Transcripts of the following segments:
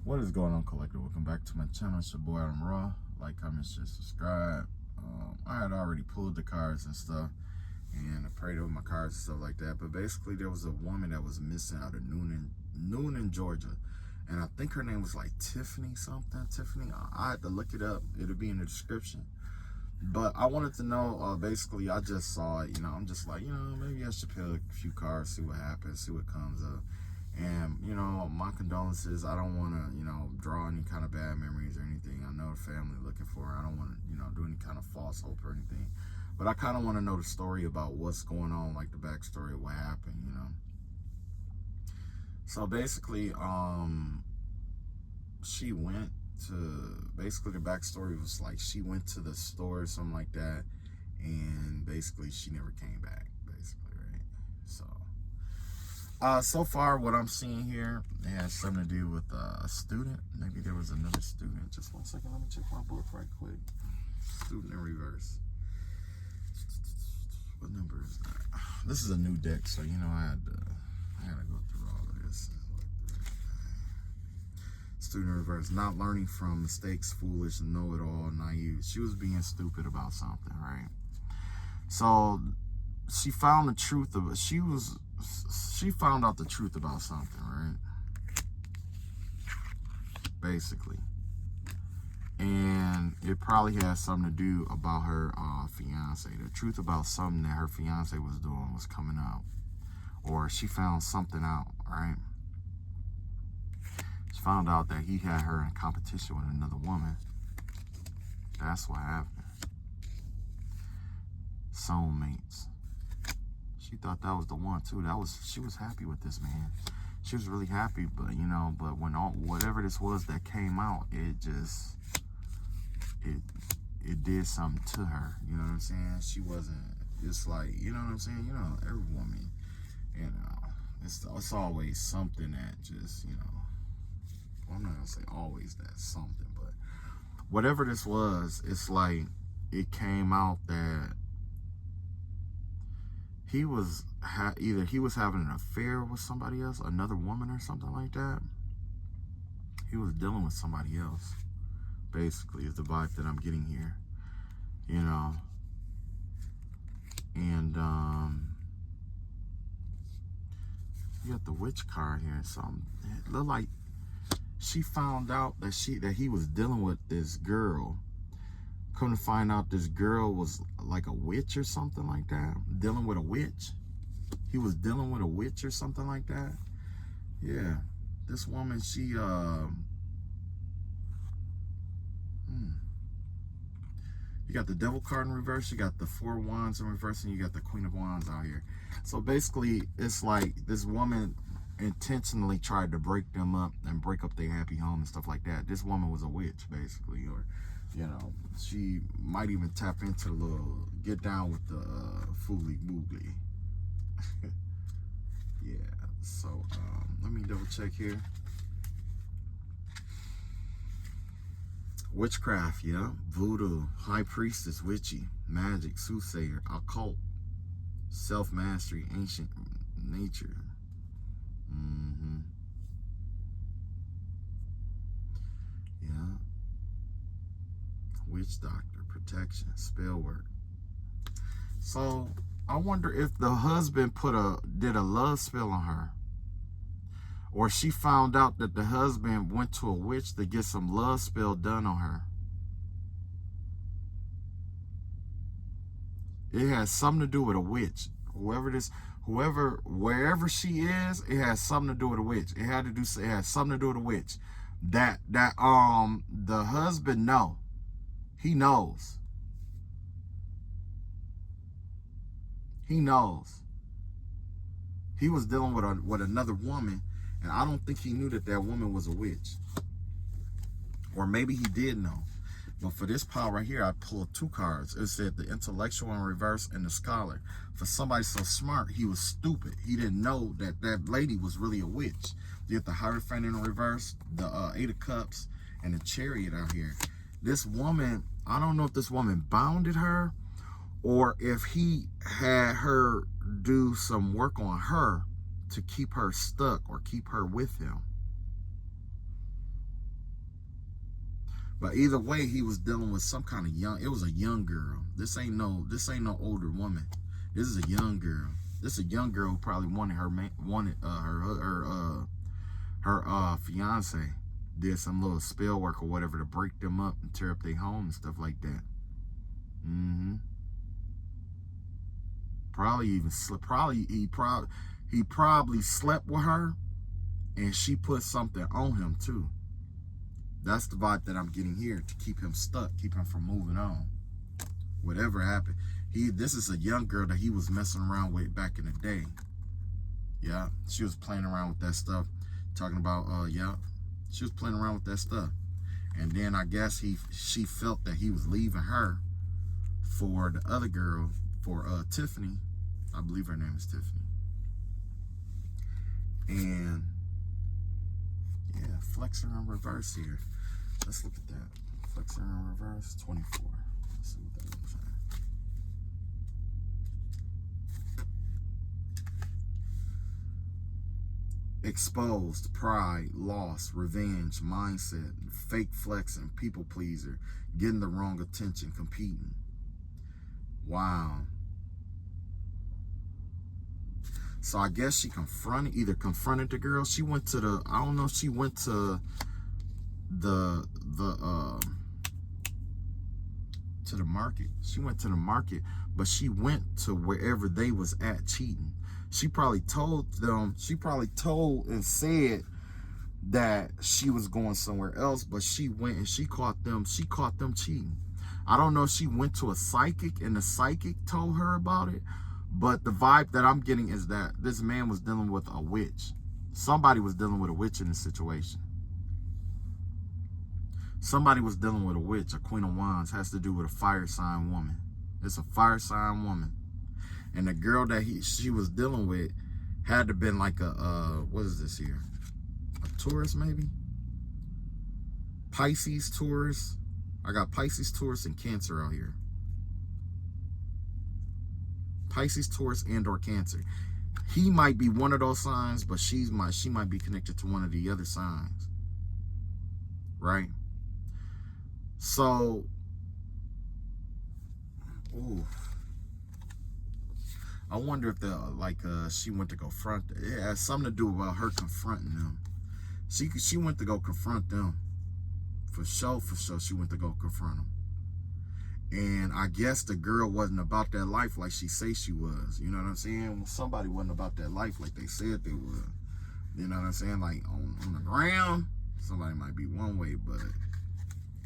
What is going on, collector? Welcome back to my channel. It's your boy Adam Raw. Like, comment, share, subscribe. I had already pulled the cards and stuff, and I prayed over my cards and stuff like that. But basically, there was a woman that was missing out of Newnan, Georgia, and I think her name was like Tiffany something. Tiffany. I had to look it up. It'll be in the description. But I wanted to know. Basically, I just saw it. I'm just like, maybe I should pick a few cards, see what happens, see what comes up. And, my condolences. I don't want to, draw any kind of bad memories or anything. I know the family looking for her. I don't want to, do any kind of false hope or anything. But I kind of want to know the story about what's going on, like the backstory of what happened, So basically, she went to, basically the backstory was like she went to the store or something like that. And basically she never came back, basically, right? So far, what I'm seeing here, it has something to do with a student. Maybe there was another student. Just 1 second, let me check my book right quick. Student in reverse. What number is that? This is a new deck, so I had to go through all of this. Student in reverse, not learning from mistakes, foolish, know-it-all, naive. She was being stupid about something, right? So she found the truth of it. She found out the truth about something, right? Basically. And it probably has something to do about her fiance. The truth about something that her fiance was doing was coming out. Or she found something out, right? She found out that he had her in competition with another woman. That's what happened. Soulmates. She thought that was the one too. She was happy with this man. She was really happy, but but when whatever this was that came out, it did something to her. You know what I'm saying? She wasn't. It's like, you know what I'm saying? Every woman, it's always something that just well, I'm not gonna say always that something, but whatever this was, it's like it came out that he was either he was having an affair with somebody else, another woman or something like that. He was dealing with somebody else, basically, is the vibe that I'm getting here, And you got the witch card here, so it looked like she found out that he was dealing with this girl. Come to find out, this girl was like a witch or something like that. Dealing with a witch. He was dealing with a witch or something like that. Yeah. This woman, she, you got the Devil card in reverse. You got the Four of Wands in reverse. And you got the Queen of Wands out here. So basically, it's like this woman intentionally tried to break them up and break up their happy home and stuff like that. This woman was a witch, basically, or she might even tap into the little get down with the fooly boogly. Yeah, so let me double check here. Witchcraft, yeah. Voodoo, high priestess, witchy, magic, soothsayer, occult, self-mastery, ancient nature. Yeah. Witch doctor, protection, spell work. So I wonder if the husband did a love spell on her, or she found out that the husband went to a witch to get some love spell done on her. It has something to do with a witch. Wherever she is, it has something to do with a witch. It has something to do with a witch. That the husband he knows. He knows. He was dealing with another woman, and I don't think he knew that woman was a witch. Or maybe he did know. But for this pile right here, I pulled 2 cards. It said the intellectual in reverse and the scholar. For somebody so smart, he was stupid. He didn't know that lady was really a witch. You get the Hierophant in reverse, the 8 of Cups, and the Chariot out here. This woman, I don't know if this woman bounded her or if he had her do some work on her to keep her stuck or keep her with him. But either way, he was dealing with some kind of young. It was a young girl. This ain't no older woman. This is a young girl. This is a young girl who probably wanted her fiance. Did some little spell work or whatever to break them up and tear up their home and stuff like that. He probably slept with her, and she put something on him too. That's the vibe that I'm getting here, to keep him stuck, keep him from moving on. Whatever happened, this is a young girl that he was messing around with back in the day. Yeah, she was playing around with that stuff, talking about she was playing around with that stuff. And then I guess she felt that he was leaving her for the other girl, for Tiffany. I believe her name is Tiffany. And yeah, flexor in reverse here. Let's look at that. Flexor in reverse, 24. Let's see what that looks like. Exposed, pride, loss, revenge, mindset, fake flexing, people pleaser, getting the wrong attention, competing. Wow. So I guess she either confronted the girl. She went to the, I don't know if she went to the market. She went to the market, but she went to wherever they was at cheating. She probably told and said that she was going somewhere else, but she went and she caught them cheating. I don't know if she went to a psychic and the psychic told her about it, but the vibe that I'm getting is that this man was dealing with a witch. Somebody was dealing with a witch in this situation. Somebody was dealing with a witch. A Queen of Wands has to do with a fire sign woman. It's a fire sign woman. And the girl that she was dealing with had to been like a, what is this here? A Taurus maybe? Pisces, Taurus. I got Pisces, Taurus, and Cancer out here. Pisces, Taurus, and or Cancer. He might be one of those signs, but she might be connected to one of the other signs. Right? So, ooh. I wonder if she went to go confront. It has something to do about her confronting them. She went to go confront them. For sure, she went to go confront them. And I guess the girl wasn't about that life like she say she was. You know what I'm saying? Somebody wasn't about that life like they said they would. You know what I'm saying? Like on the ground, somebody might be one way, but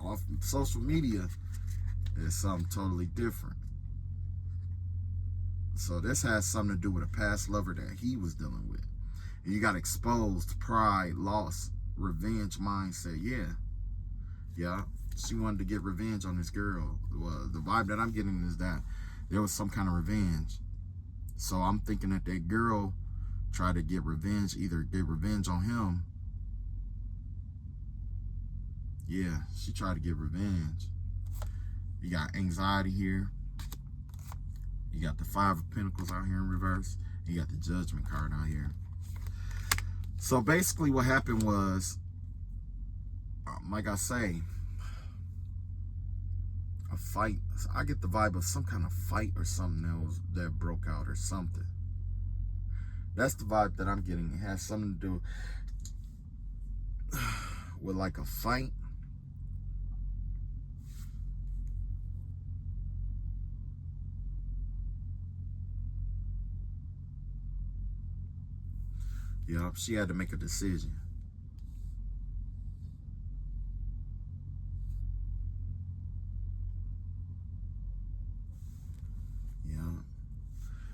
off social media, it's something totally different. So this has something to do with a past lover that he was dealing with. And you got exposed, pride, loss, revenge mindset. Yeah. She wanted to get revenge on this girl. Well, the vibe that I'm getting is that there was some kind of revenge. So I'm thinking that girl tried to get revenge, either get revenge on him. Yeah, she tried to get revenge. You got anxiety here. You got the Five of Pentacles out here in reverse. You got the Judgment card out here. So basically what happened was, like I say, a fight. I get the vibe of some kind of fight or something else that broke out or something. That's the vibe that I'm getting. It has something to do with like a fight. Yeah, she had to make a decision. Yeah.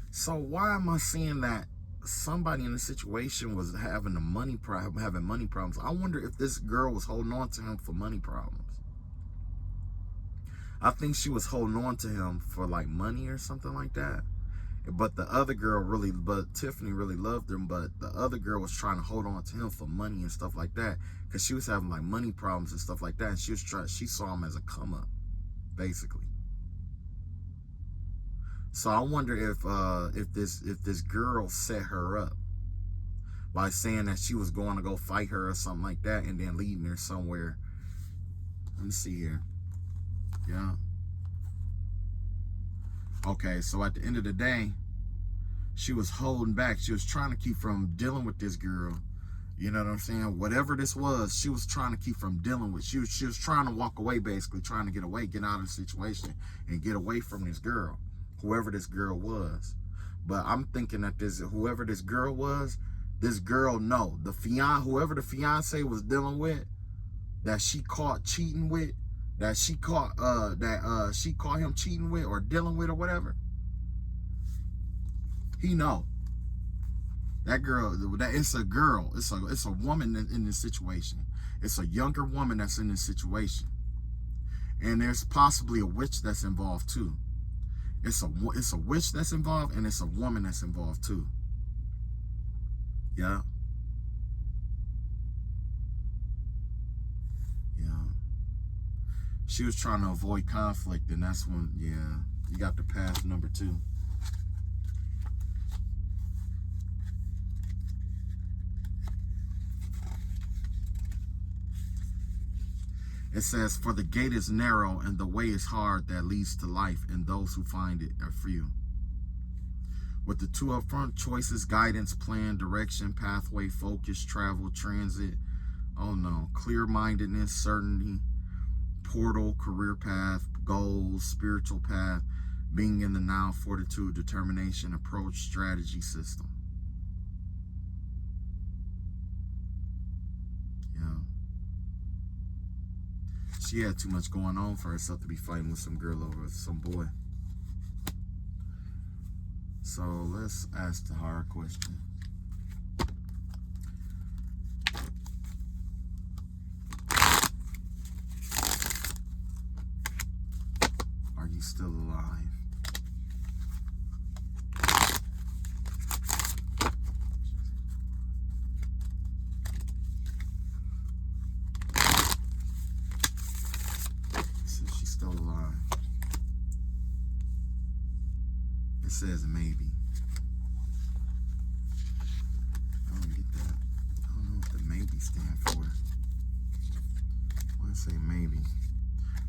So why am I saying that somebody in the situation was having money problems? I wonder if this girl was holding on to him for money problems. I think she was holding on to him for like money or something like that. But Tiffany really loved him, but the other girl was trying to hold on to him for money and stuff like that, because she was having like money problems and stuff like that, and she saw him as a come up, basically. So I wonder if this girl set her up by saying that she was going to go fight her or something like that, and then leading her somewhere Let me see here. Yeah. Okay, so at the end of the day, she was holding back. She was trying to keep from dealing with this girl. You know what I'm saying? Whatever this was, she was trying to keep from dealing with. She was trying to walk away, basically, trying to get away, get out of the situation, and get away from this girl, whoever this girl was. But I'm thinking that whoever this girl was, this girl, no, whoever the fiance was dealing with, that she caught cheating with, that she caught him cheating with or dealing with or whatever. He know. That girl, it's a girl, it's a woman in this situation. It's a younger woman that's in this situation. And there's possibly a witch that's involved too. It's a witch that's involved, and it's a woman that's involved too. Yeah. Yeah. She was trying to avoid conflict, and that's when, yeah, you got the path number 2. It says, for the gate is narrow and the way is hard that leads to life, and those who find it are few. With the 2 upfront choices, guidance, plan, direction, pathway, focus, travel, transit, oh no, clear-mindedness, certainty, portal, career path, goals, spiritual path, being in the now, fortitude, determination, approach, strategy, system. She had too much going on for herself to be fighting with some girl over some boy. So let's ask the hard question. Are you still alive? Still alive. It says maybe. I don't get that. I don't know what the maybe stand for. Why say maybe?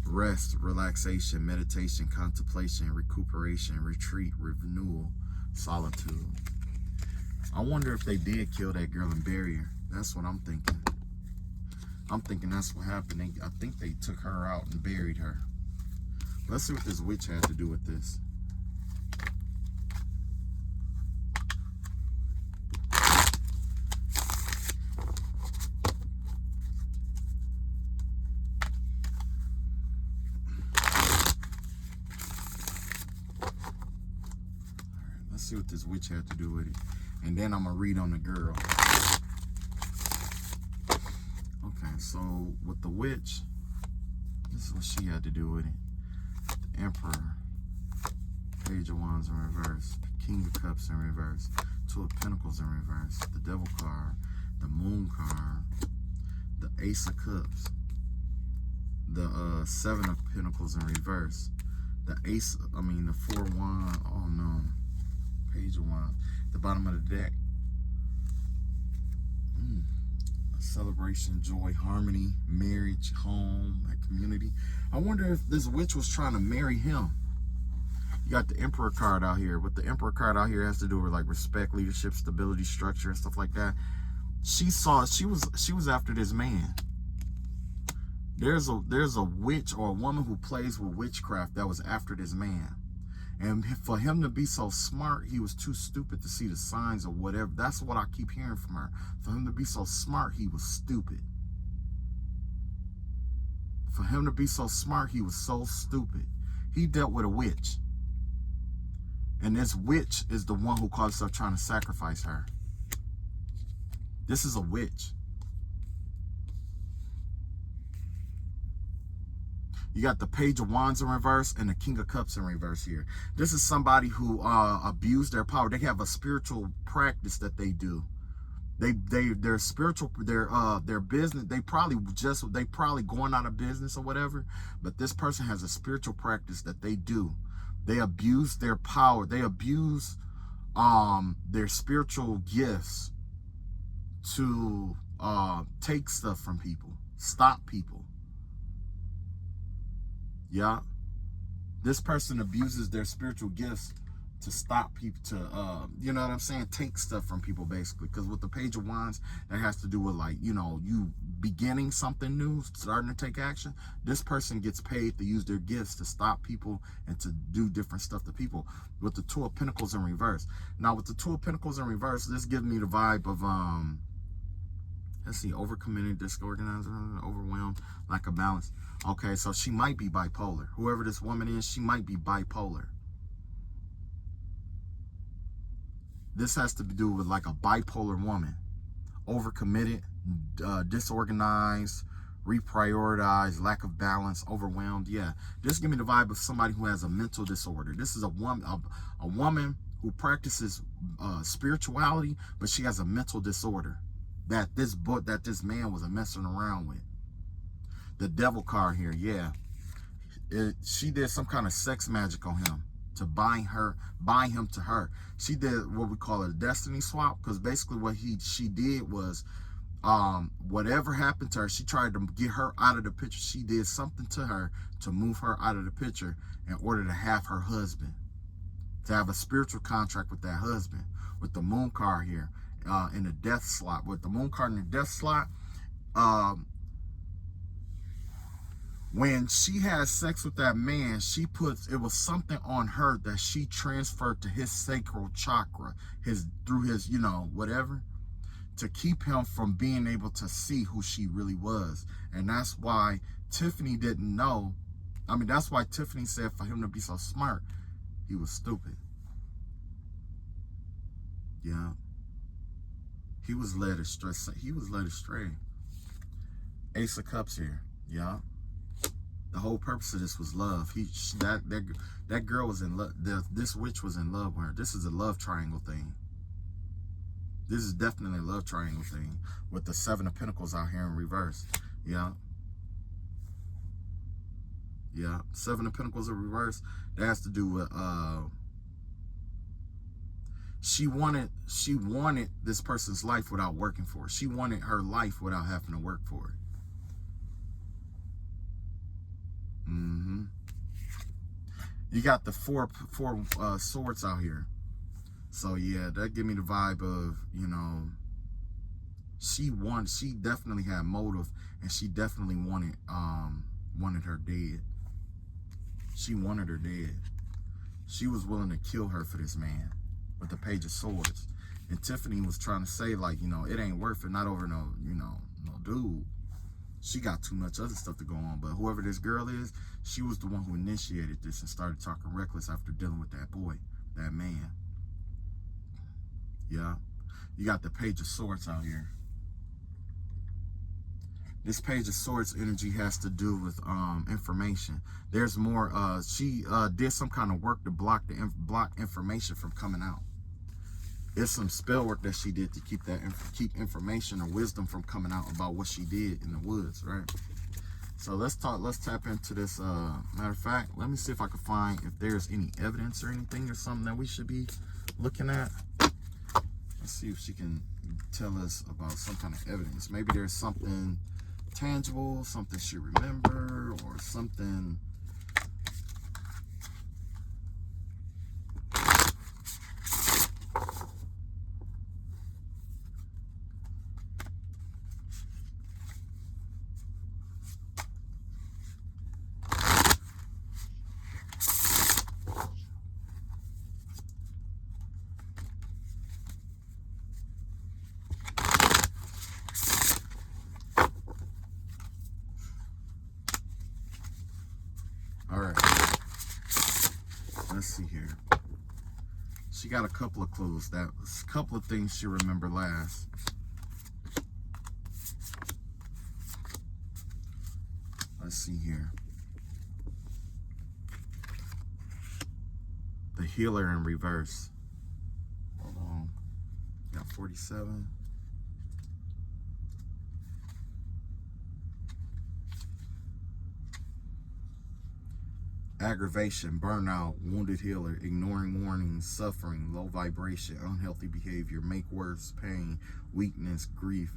Rest, relaxation, meditation, contemplation, recuperation, retreat, renewal, solitude. I wonder if they did kill that girl and bury her. That's what I'm thinking. I'm thinking that's what happened. I think they took her out and buried her. Let's see what this witch had to do with this. Let's see what this witch had to do with it. And then I'm going to read on the girl. Okay, so with the witch, this is what she had to do with it. The Emperor, Page of Wands in reverse, King of Cups in reverse, 2 of Pentacles in reverse, the Devil card, the Moon card, the Ace of Cups, the 7 of Pentacles in reverse, the 4 of Wands, oh no, Page of Wands, the bottom of the deck. Celebration, joy, harmony, marriage, home, and community. I wonder if this witch was trying to marry him. You got the Emperor card out here. What the Emperor card out here has to do with like respect, leadership, stability, structure, and stuff like that. She was after this man. There's a witch or a woman who plays with witchcraft that was after this man. And for him to be so smart, he was too stupid to see the signs or whatever. That's what I keep hearing from her. For him to be so smart, he was stupid. For him to be so smart, he was so stupid. He dealt with a witch. And this witch is the one who called herself trying to sacrifice her. This is a witch. You got the Page of Wands in reverse and the King of Cups in reverse here. This is somebody who abused their power. They have a spiritual practice that they do. Their spiritual, their business, they probably going out of business or whatever. But this person has a spiritual practice that they do. They abuse their power. They abuse their spiritual gifts to take stuff from people, stop people. Yeah. This person abuses their spiritual gifts to stop people, to you know what I'm saying, take stuff from people, basically. Because with the Page of Wands, that has to do with, like, you know, you beginning something new, starting to take action. This person gets paid to use their gifts to stop people and to do different stuff to people. With the Two of Pentacles in reverse. Now with the Two of Pentacles in reverse, this gives me the vibe of let's see, overcommitted, disorganized, overwhelmed, lack of balance. Okay, so she might be bipolar. Whoever this woman is, she might be bipolar. This has to do with like a bipolar woman. Overcommitted, disorganized, reprioritized, lack of balance, overwhelmed. Yeah, this give me the vibe of somebody who has a mental disorder. This is a woman who practices spirituality, but she has a mental disorder that this man was messing around with. The Devil card here, yeah. She did some kind of sex magic on him to bind him to her. She did what we call a destiny swap, because basically what she did was, whatever happened to her, she tried to get her out of the picture. She did something to her to move her out of the picture in order to have her husband, to have a spiritual contract with that husband. With the Moon card here, in the death slot, with the Moon card in the death slot, when she had sex with that man, it was something on her that she transferred to his sacral chakra, through his, you know, whatever, to keep him from being able to see who she really was. And that's why Tiffany didn't know. I mean, that's why Tiffany said for him to be so smart, he was stupid. Yeah. He was led astray. He was led astray. Ace of Cups here. Yeah. The whole purpose of this was love. That girl was in love. This witch was in love with her. This is a love triangle thing. This is definitely a love triangle thing with the Seven of Pentacles out here in reverse. Yeah. Yeah. Seven of Pentacles in reverse. That has to do with she wanted this person's life without working for it. She wanted her life without having to work for it. You got the four swords out here. So yeah, that give me the vibe of, you know, she definitely had motive, and she definitely wanted her dead. She wanted her dead. She was willing to kill her for this man with the Page of Swords. And Tiffany was trying to say, like, you know, it ain't worth it, not over no, you know, no dude. She got too much other stuff to go on. But whoever this girl is, she was the one who initiated this and started talking reckless after dealing with that boy, that man. Yeah. You got the Page of Swords out here. This Page of Swords energy has to do with information. There's more. She did some kind of work to block information from coming out. It's some spell work that she did to keep information or wisdom from coming out about what she did in the woods, right? So let's tap into this. Matter of fact, let me see if I can find if there's any evidence or anything or something that we should be looking at. Let's see if she can tell us about some kind of evidence. Maybe there's something tangible, something she remember, or something. All right, let's see here. She got a couple of clues. That was a couple of things she remembered last. Let's see here. The Healer in reverse. Hold on. Got 47. Aggravation, burnout, wounded healer, ignoring warnings, suffering, low vibration, unhealthy behavior, make worse, pain, weakness, grief,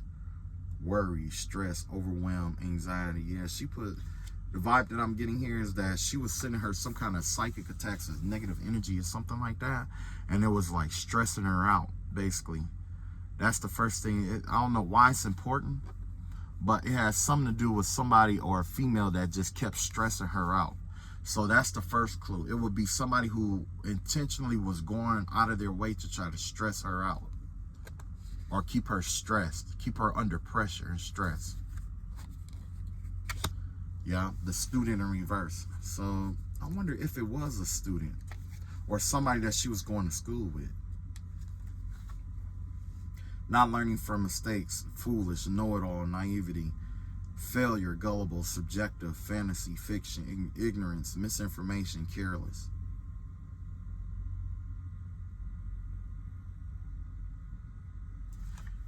worry, stress, overwhelm, anxiety. Yeah, she put The vibe that I'm getting here is that she was sending her some kind of psychic attacks as negative energy or something like that. And it was like stressing her out, basically. That's the first thing. I don't know why it's important, but it has something to do with somebody or a female that just kept stressing her out. So that's the first clue. It would be somebody who intentionally was going out of their way to try to stress her out or keep her stressed, keep her under pressure and stress. Yeah, the student in reverse. So I wonder if it was a student or somebody that she was going to school with. Not learning from mistakes, foolish, know-it-all, naivety, failure, gullible, subjective, fantasy, fiction, ignorance, misinformation, careless.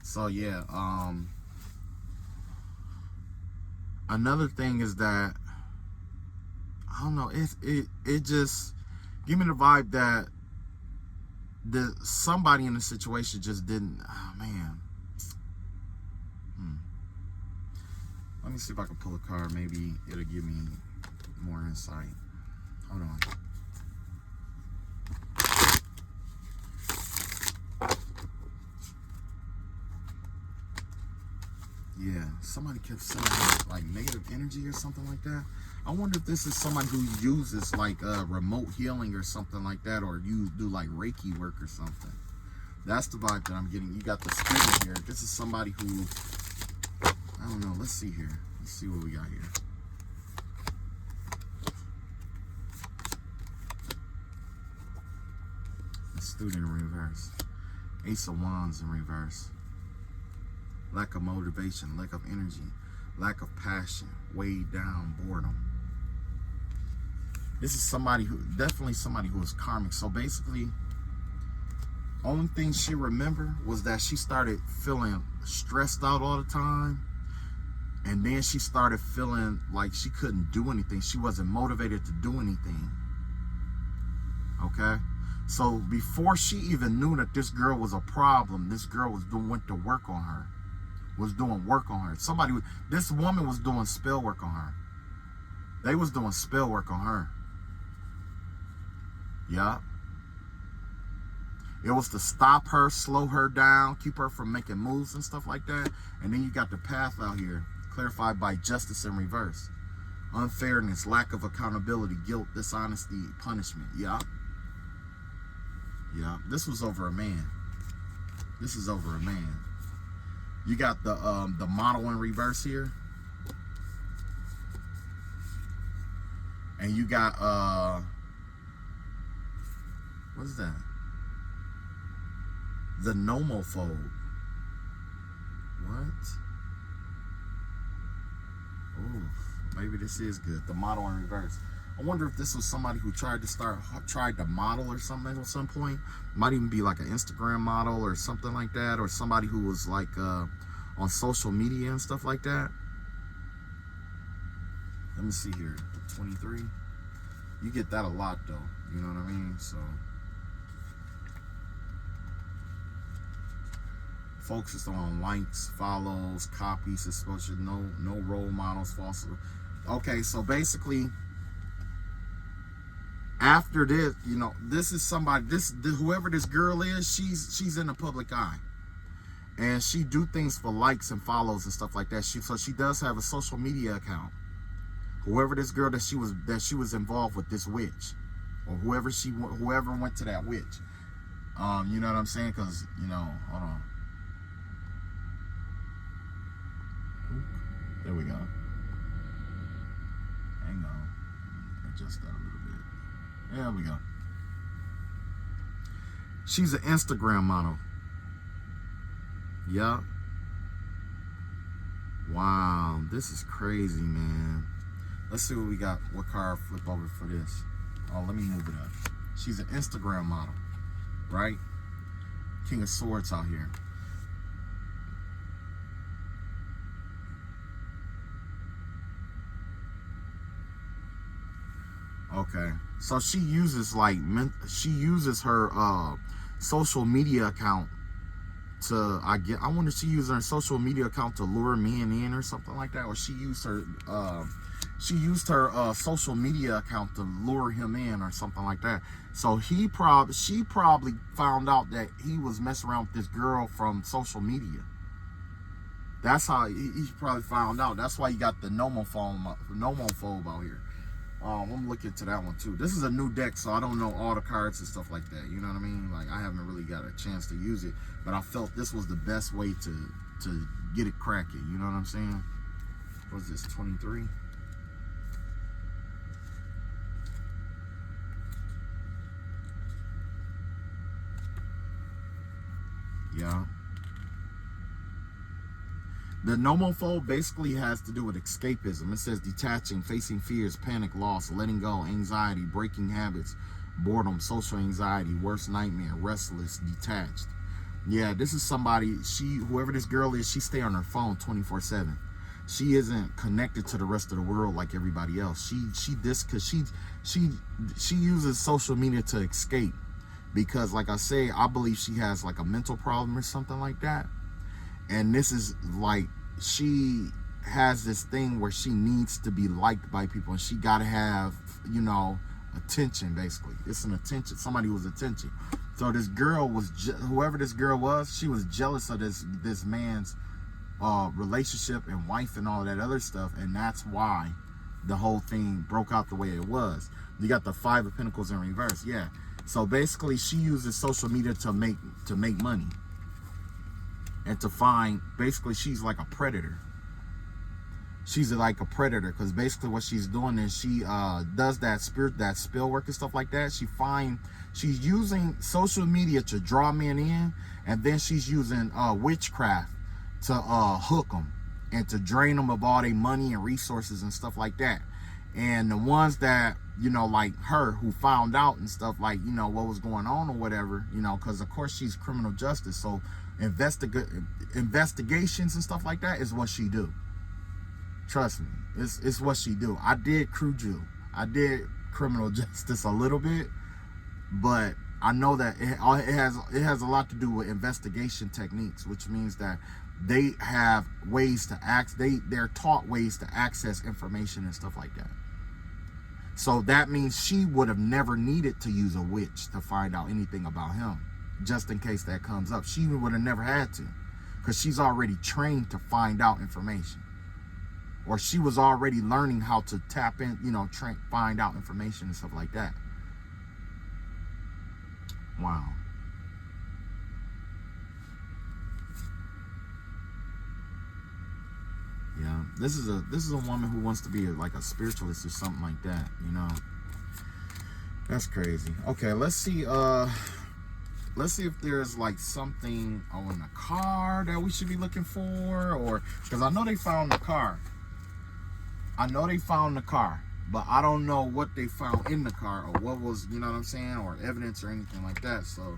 So yeah, another thing is that I don't know, it just give me the vibe that somebody in the situation just didn't. Oh man. Let me see if I can pull a card. Maybe it'll give me more insight. Hold on. Yeah, somebody kept sending like negative energy or something like that. I wonder if this is somebody who uses like remote healing or something like that, or you do like Reiki work or something. That's the vibe that I'm getting. You got the student here. This is somebody who, I don't know. Let's see here. Let's see what we got here. The student in reverse. Ace of Wands in reverse. Lack of motivation, lack of energy, lack of passion, weighed down, boredom. This is somebody who, definitely somebody who is karmic. So basically, only thing she remembered was that she started feeling stressed out all the time. And then she started feeling like she couldn't do anything. She wasn't motivated to do anything. Okay? So before she even knew that this girl was a problem, this girl went to work on her. Was doing work on her. This woman was doing spell work on her. They was doing spell work on her. Yeah. It was to stop her, slow her down, keep her from making moves and stuff like that. And then you got the path out here, clarified by justice in reverse. Unfairness, lack of accountability, guilt, dishonesty, punishment. Yeah. Yeah. This was over a man. This is over a man. You got the model in reverse here. And you got what is that? The nomophobe. What? Oh, maybe this is good. The model in reverse. I wonder if this was somebody who tried to model or something at some point. Might even be like an Instagram model or something like that, or somebody who was like on social media and stuff like that. Let me see here. 23. You get that a lot though. You know what I mean? So focused on likes, follows, copies, exposure, no role models, false. Okay, so basically, after this, you know, this is somebody, whoever this girl is, she's in the public eye. And she do things for likes and follows and stuff like that. So she does have a social media account. Whoever this girl that she was involved with, this witch, or whoever went to that witch. You know what I'm saying? Because, you know, hold on. There we go. Hang on. Adjust that a little bit. There we go. She's an Instagram model. Yup. Wow, this is crazy, man. Let's see what we got. What card flip over for this? Oh, let me move it up. She's an Instagram model, right? King of Swords out here. Okay, so she uses her social media account I wonder if she used her social media account to lure men in or something like that, or she used her social media account to lure him in or something like that. So she probably found out that he was messing around with this girl from social media. That's how he probably found out. That's why you got the nomophobe out here. I'm looking into that one too. This is a new deck, so I don't know all the cards and stuff like that. You know what I mean? Like, I haven't really got a chance to use it, but I felt this was the best way to get it cracking. You know what I'm saying? What's this, 23? Yeah. The nomophobe basically has to do with escapism. It says detaching, facing fears, panic, loss, letting go, anxiety, breaking habits, boredom, social anxiety, worst nightmare, restless, detached. Yeah, this is somebody, whoever this girl is, she stay on her phone 24/7. She isn't connected to the rest of the world like everybody else. She uses social media to escape, because like I say, I believe she has like a mental problem or something like that. And this is like, she has this thing where she needs to be liked by people, and she got to have, attention. Basically, it's an attention, somebody who's attention. So this girl was, whoever this girl was, she was jealous of this man's relationship and wife and all that other stuff, and that's why the whole thing broke out the way it was. You got the Five of Pentacles in reverse. Yeah, so basically she uses social media to make money. And to find, basically, she's like a predator. She's like a predator, because basically what she's doing is she does that spell work and stuff like that. She's using social media to draw men in, and then she's using witchcraft to hook them and to drain them of all their money and resources and stuff like that. And the ones that, like her, who found out and stuff, like, what was going on or whatever, because of course she's criminal justice, so investigations and stuff like that is what she do. Trust me, it's what she do. I did I did criminal justice a little bit, but I know that it has a lot to do with investigation techniques, which means that they have ways to they're taught ways to access information and stuff like that. So that means she would have never needed to use a witch to find out anything about him. Just in case that comes up, she would have never had to, because she's already trained to find out information, or she was already learning how to tap in, find out information and stuff like that. Wow. Yeah, this is a woman who wants to be like a spiritualist or something like that. That's crazy. Okay, let's see. Let's see if there's like something on the car that we should be looking for, or because I know they found the car. But I don't know what they found in the car, or what was, you know what I'm saying, or evidence or anything like that. So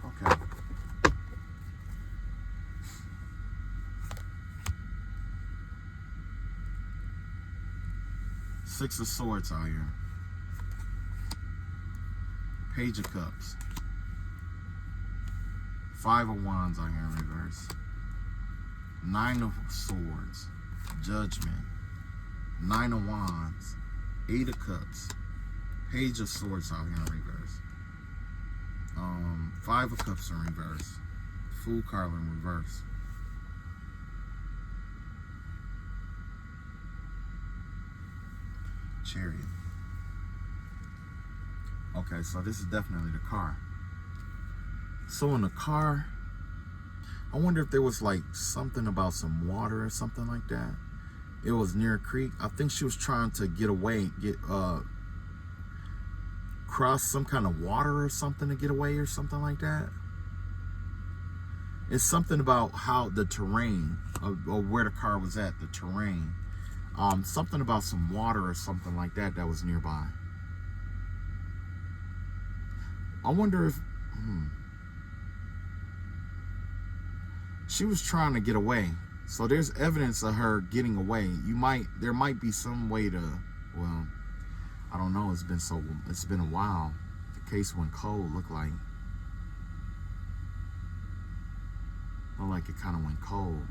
okay. Six of Swords out here. Page of Cups. Five of Wands out here in reverse. Nine of Swords. Judgment. Nine of Wands. Eight of Cups. Page of Swords out here in reverse. Five of Cups in reverse. Fool card in reverse. Chariot. Okay, so this is definitely the car. So in the car, I wonder if there was like something about some water or something like that. It was near a creek. I think she was trying to get away, cross some kind of water or something to get away or something like that. It's something about how the terrain, or where the car was at, the terrain. Something about some water or something like that was nearby. I wonder if she was trying to get away. So there's evidence of her getting away. There might be some way to, well, I don't know. It's been a while. The case went cold. Looked like it kind of went cold.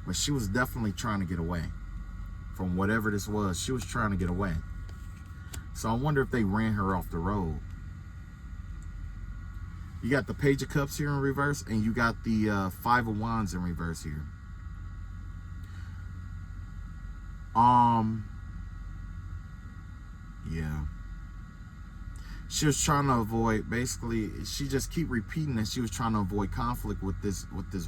But she was definitely trying to get away from whatever this was. She was trying to get away. So I wonder if they ran her off the road. You got the Page of Cups here in reverse, and you got the Five of Wands in reverse here. Yeah. She was trying to avoid, basically, she just keep repeating that she was trying to avoid conflict with this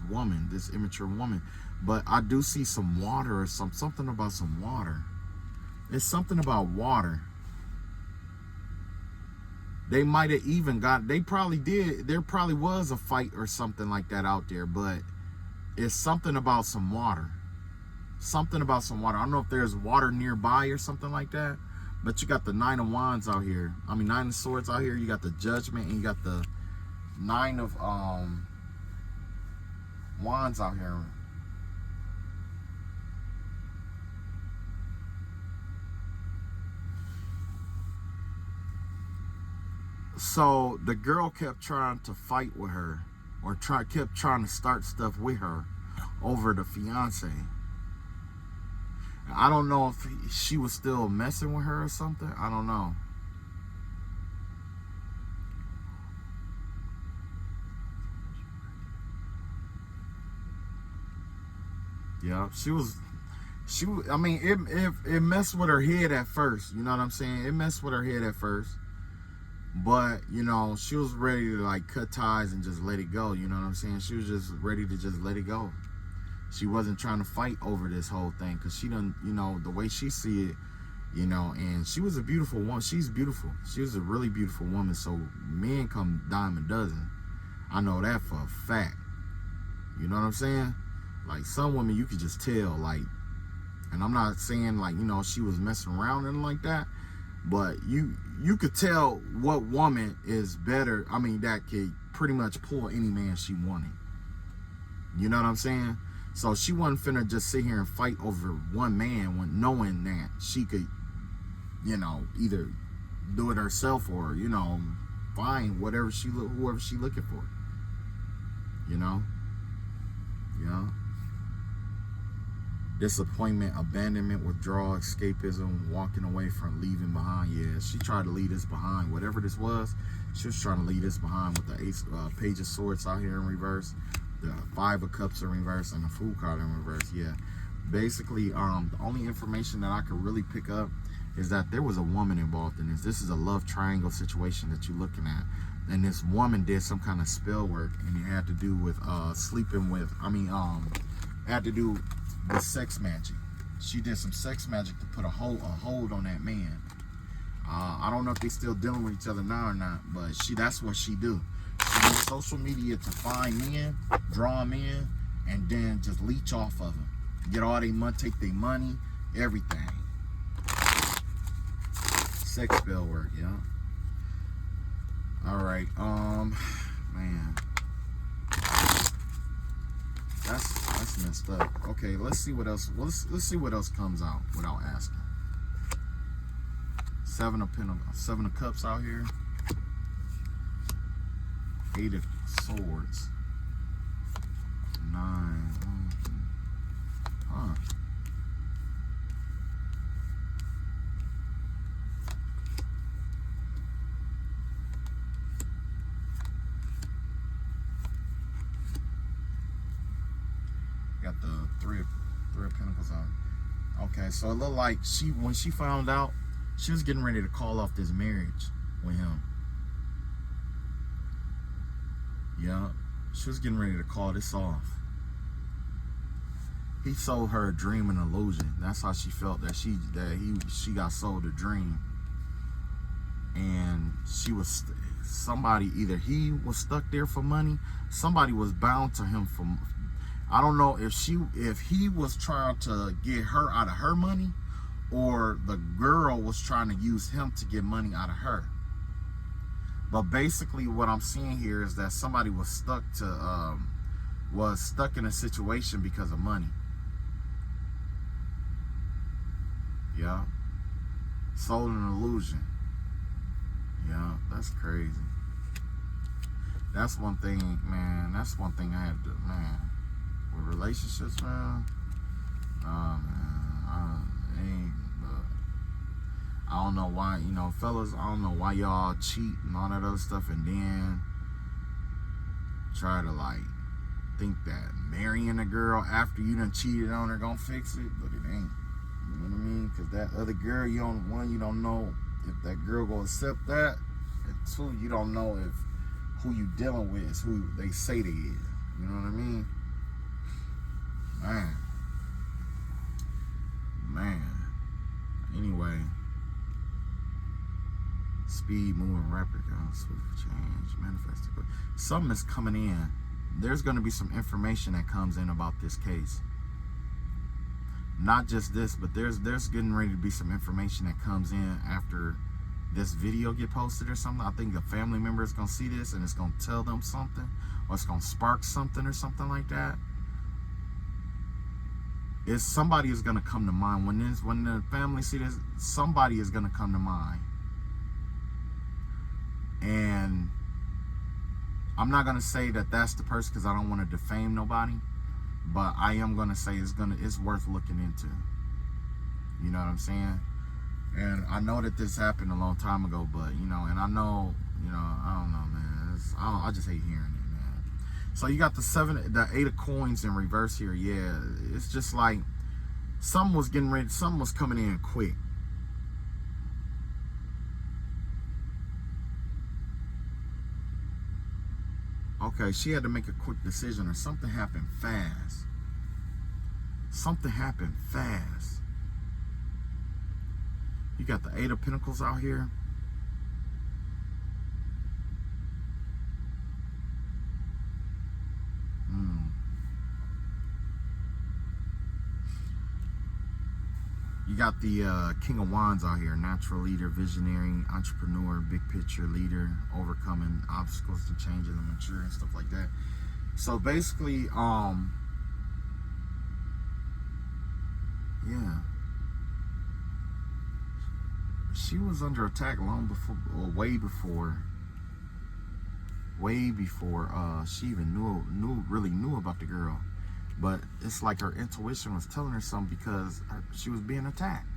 woman, this immature woman. But I do see some water or something about some water. It's something about water. They might have even there probably was a fight or something like that out there, but it's something about some water. Something about some water. I don't know if there's water nearby or something like that, but you got the Nine of Wands out here. Nine of Swords out here. You got the Judgment, and you got the Nine of Wands out here. So the girl kept trying to fight with her, or kept trying to start stuff with her over the fiance. I don't know if she was still messing with her or something. I don't know. Yeah, she was. It messed with her head at first. You know what I'm saying? It messed with her head at first. But, you know, she was ready to like cut ties and just let it go. You know what I'm saying? She was just ready to just let it go. She wasn't trying to fight over this whole thing, because she done, you know, the way she see it, you know, and she was a beautiful woman. She's beautiful. She was a really beautiful woman. So men come dime a dozen. I know that for a fact. You know what I'm saying? Like some women you could just tell, like, and I'm not saying like, you know, she was messing around and like that, but you could tell what woman is better. That could pretty much pull any man she wanted. You know what I'm saying? So she wasn't finna just sit here and fight over one man when knowing that she could, you know, either do it herself or, you know, find whoever she looking for. You know? Yeah. Disappointment, abandonment, withdrawal, escapism, walking away from, leaving behind. Yeah, she tried to leave us behind. Whatever this was, she was trying to leave us behind with the Page of Swords out here in reverse, the Five of Cups in reverse, and the Fool card in reverse. Yeah, basically, the only information that I could really pick up is that there was a woman involved in this. This is a love triangle situation that you're looking at, and this woman did some kind of spell work, and it had to do with sleeping with. Had to do with sex magic. She did some sex magic to put a hold on that man. I don't know if they still dealing with each other now or not, but that's what she do. She use social media to find men, draw them in, and then just leech off of them. Get all their money, take their money, everything. Sex spell work, yeah. All right, man. That's messed up. Okay, let's see what else. Let's see what else comes out without asking. Seven of Cups out here. Eight of Swords. Nine. Huh. Got the three of Pentacles on. Okay, so it looked like when she found out, she was getting ready to call off this marriage with him. Yeah, she was getting ready to call this off. He sold her a dream and illusion. That's how she felt, that she got sold a dream, and she was somebody. Either he was stuck there for money, somebody was bound to him for. I don't know if he was trying to get her out of her money, or the girl was trying to use him to get money out of her. But basically what I'm seeing here is that somebody was stuck to was stuck in a situation because of money. Yeah. Sold an illusion. Yeah, that's crazy. That's one thing, man. That's one thing I had to, man. With relationships, man. I don't know why, you know, fellas, I don't know why y'all cheat and all that other stuff and then try to, like, think that marrying a girl after you done cheated on her gonna fix it, but it ain't. You know what I mean? Because that other girl, you don't know if that girl gonna accept that, and two, you don't know if who you dealing with is who they say they is. You know what I mean? Man. Anyway. Speed, moving rapid, swift change, manifested. Something is coming in. There's going to be some information that comes in about this case. Not just this, but there's getting ready to be some information that comes in after this video get posted or something. I think a family member is going to see this and it's going to tell them something, or it's going to spark something or something like that. Somebody is going to come to mind when the family see this. Somebody is going to come to mind. And I'm not gonna say that that's the person because I don't want to defame nobody, but I am gonna say it's worth looking into. You know what I'm saying? And I know that this happened a long time ago, but you know, and I know, you know, I don't know, man. I just hate hearing it, man. So you got the 8 of coins in reverse here. Yeah, it's just like something was coming in quick. Okay, she had to make a quick decision, or something happened fast. Something happened fast. You got the 8 of Pentacles out here. You got the King of Wands out here. Natural leader, visionary, entrepreneur, big picture leader, overcoming obstacles to changing and mature and stuff like that. So basically, yeah. She was under attack long before, or way before she even really knew about the girl. But it's like her intuition was telling her something because she was being attacked.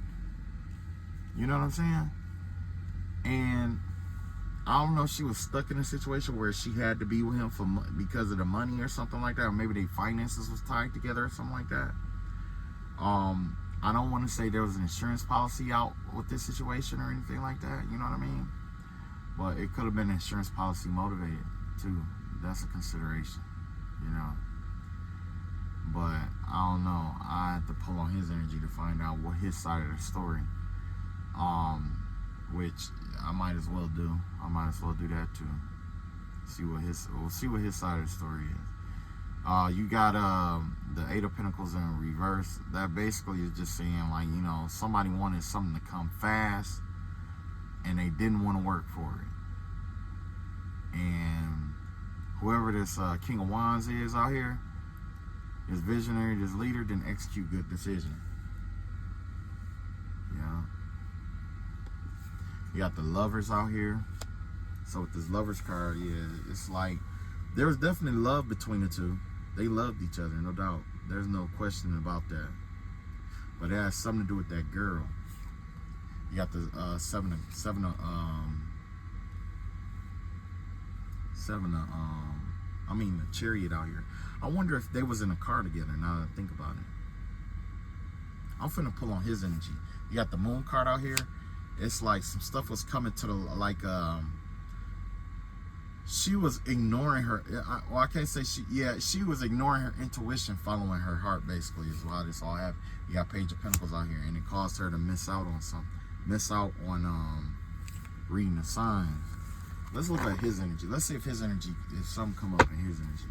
You know what I'm saying? And I don't know if she was stuck in a situation where she had to be with him because of the money or something like that. Or maybe their finances was tied together or something like that. I don't want to say there was an insurance policy out with this situation or anything like that. You know what I mean? But it could have been insurance policy motivated too. That's a consideration, you know. But I don't know. I had to pull on his energy to find out what his side of the story. Which I might as well do. I might as well do that too. We'll see what his side of the story is. You got the 8 of Pentacles in reverse. That basically is just saying, like, you know, somebody wanted something to come fast and they didn't want to work for it. And whoever this King of Wands is out here, this visionary, this leader, didn't execute good decision. Yeah. You got the Lovers out here. So with this Lovers card, yeah, it's like there was definitely love between the two. They loved each other, no doubt. There's no question about that. But it has something to do with that girl. You got the the Chariot out here. I wonder if they was in a car together, now that I think about it. I'm finna pull on his energy. You got the Moon card out here. It's like some stuff was coming to the, like, she was ignoring her, I can't say she was ignoring her intuition, following her heart, basically, is why this all happened. You got Page of Pentacles out here, and it caused her to miss out on reading the signs. Let's look at his energy. Let's see if something come up in his energy.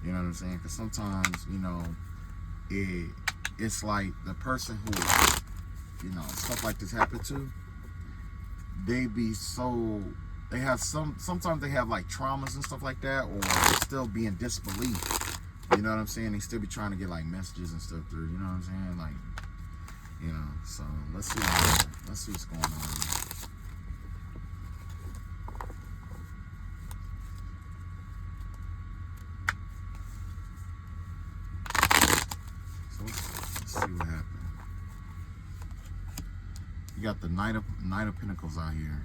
You know what I'm saying? Because sometimes, you know, it's like the person who, you know, stuff like this happen to, sometimes they have like traumas and stuff like that, or still be in disbelief You know what I'm saying? They still be trying to get like messages and stuff through. You know what I'm saying? Like, you know. So let's see. Let's see what's going on. So let's see what happened. You got the Knight of Pentacles out here.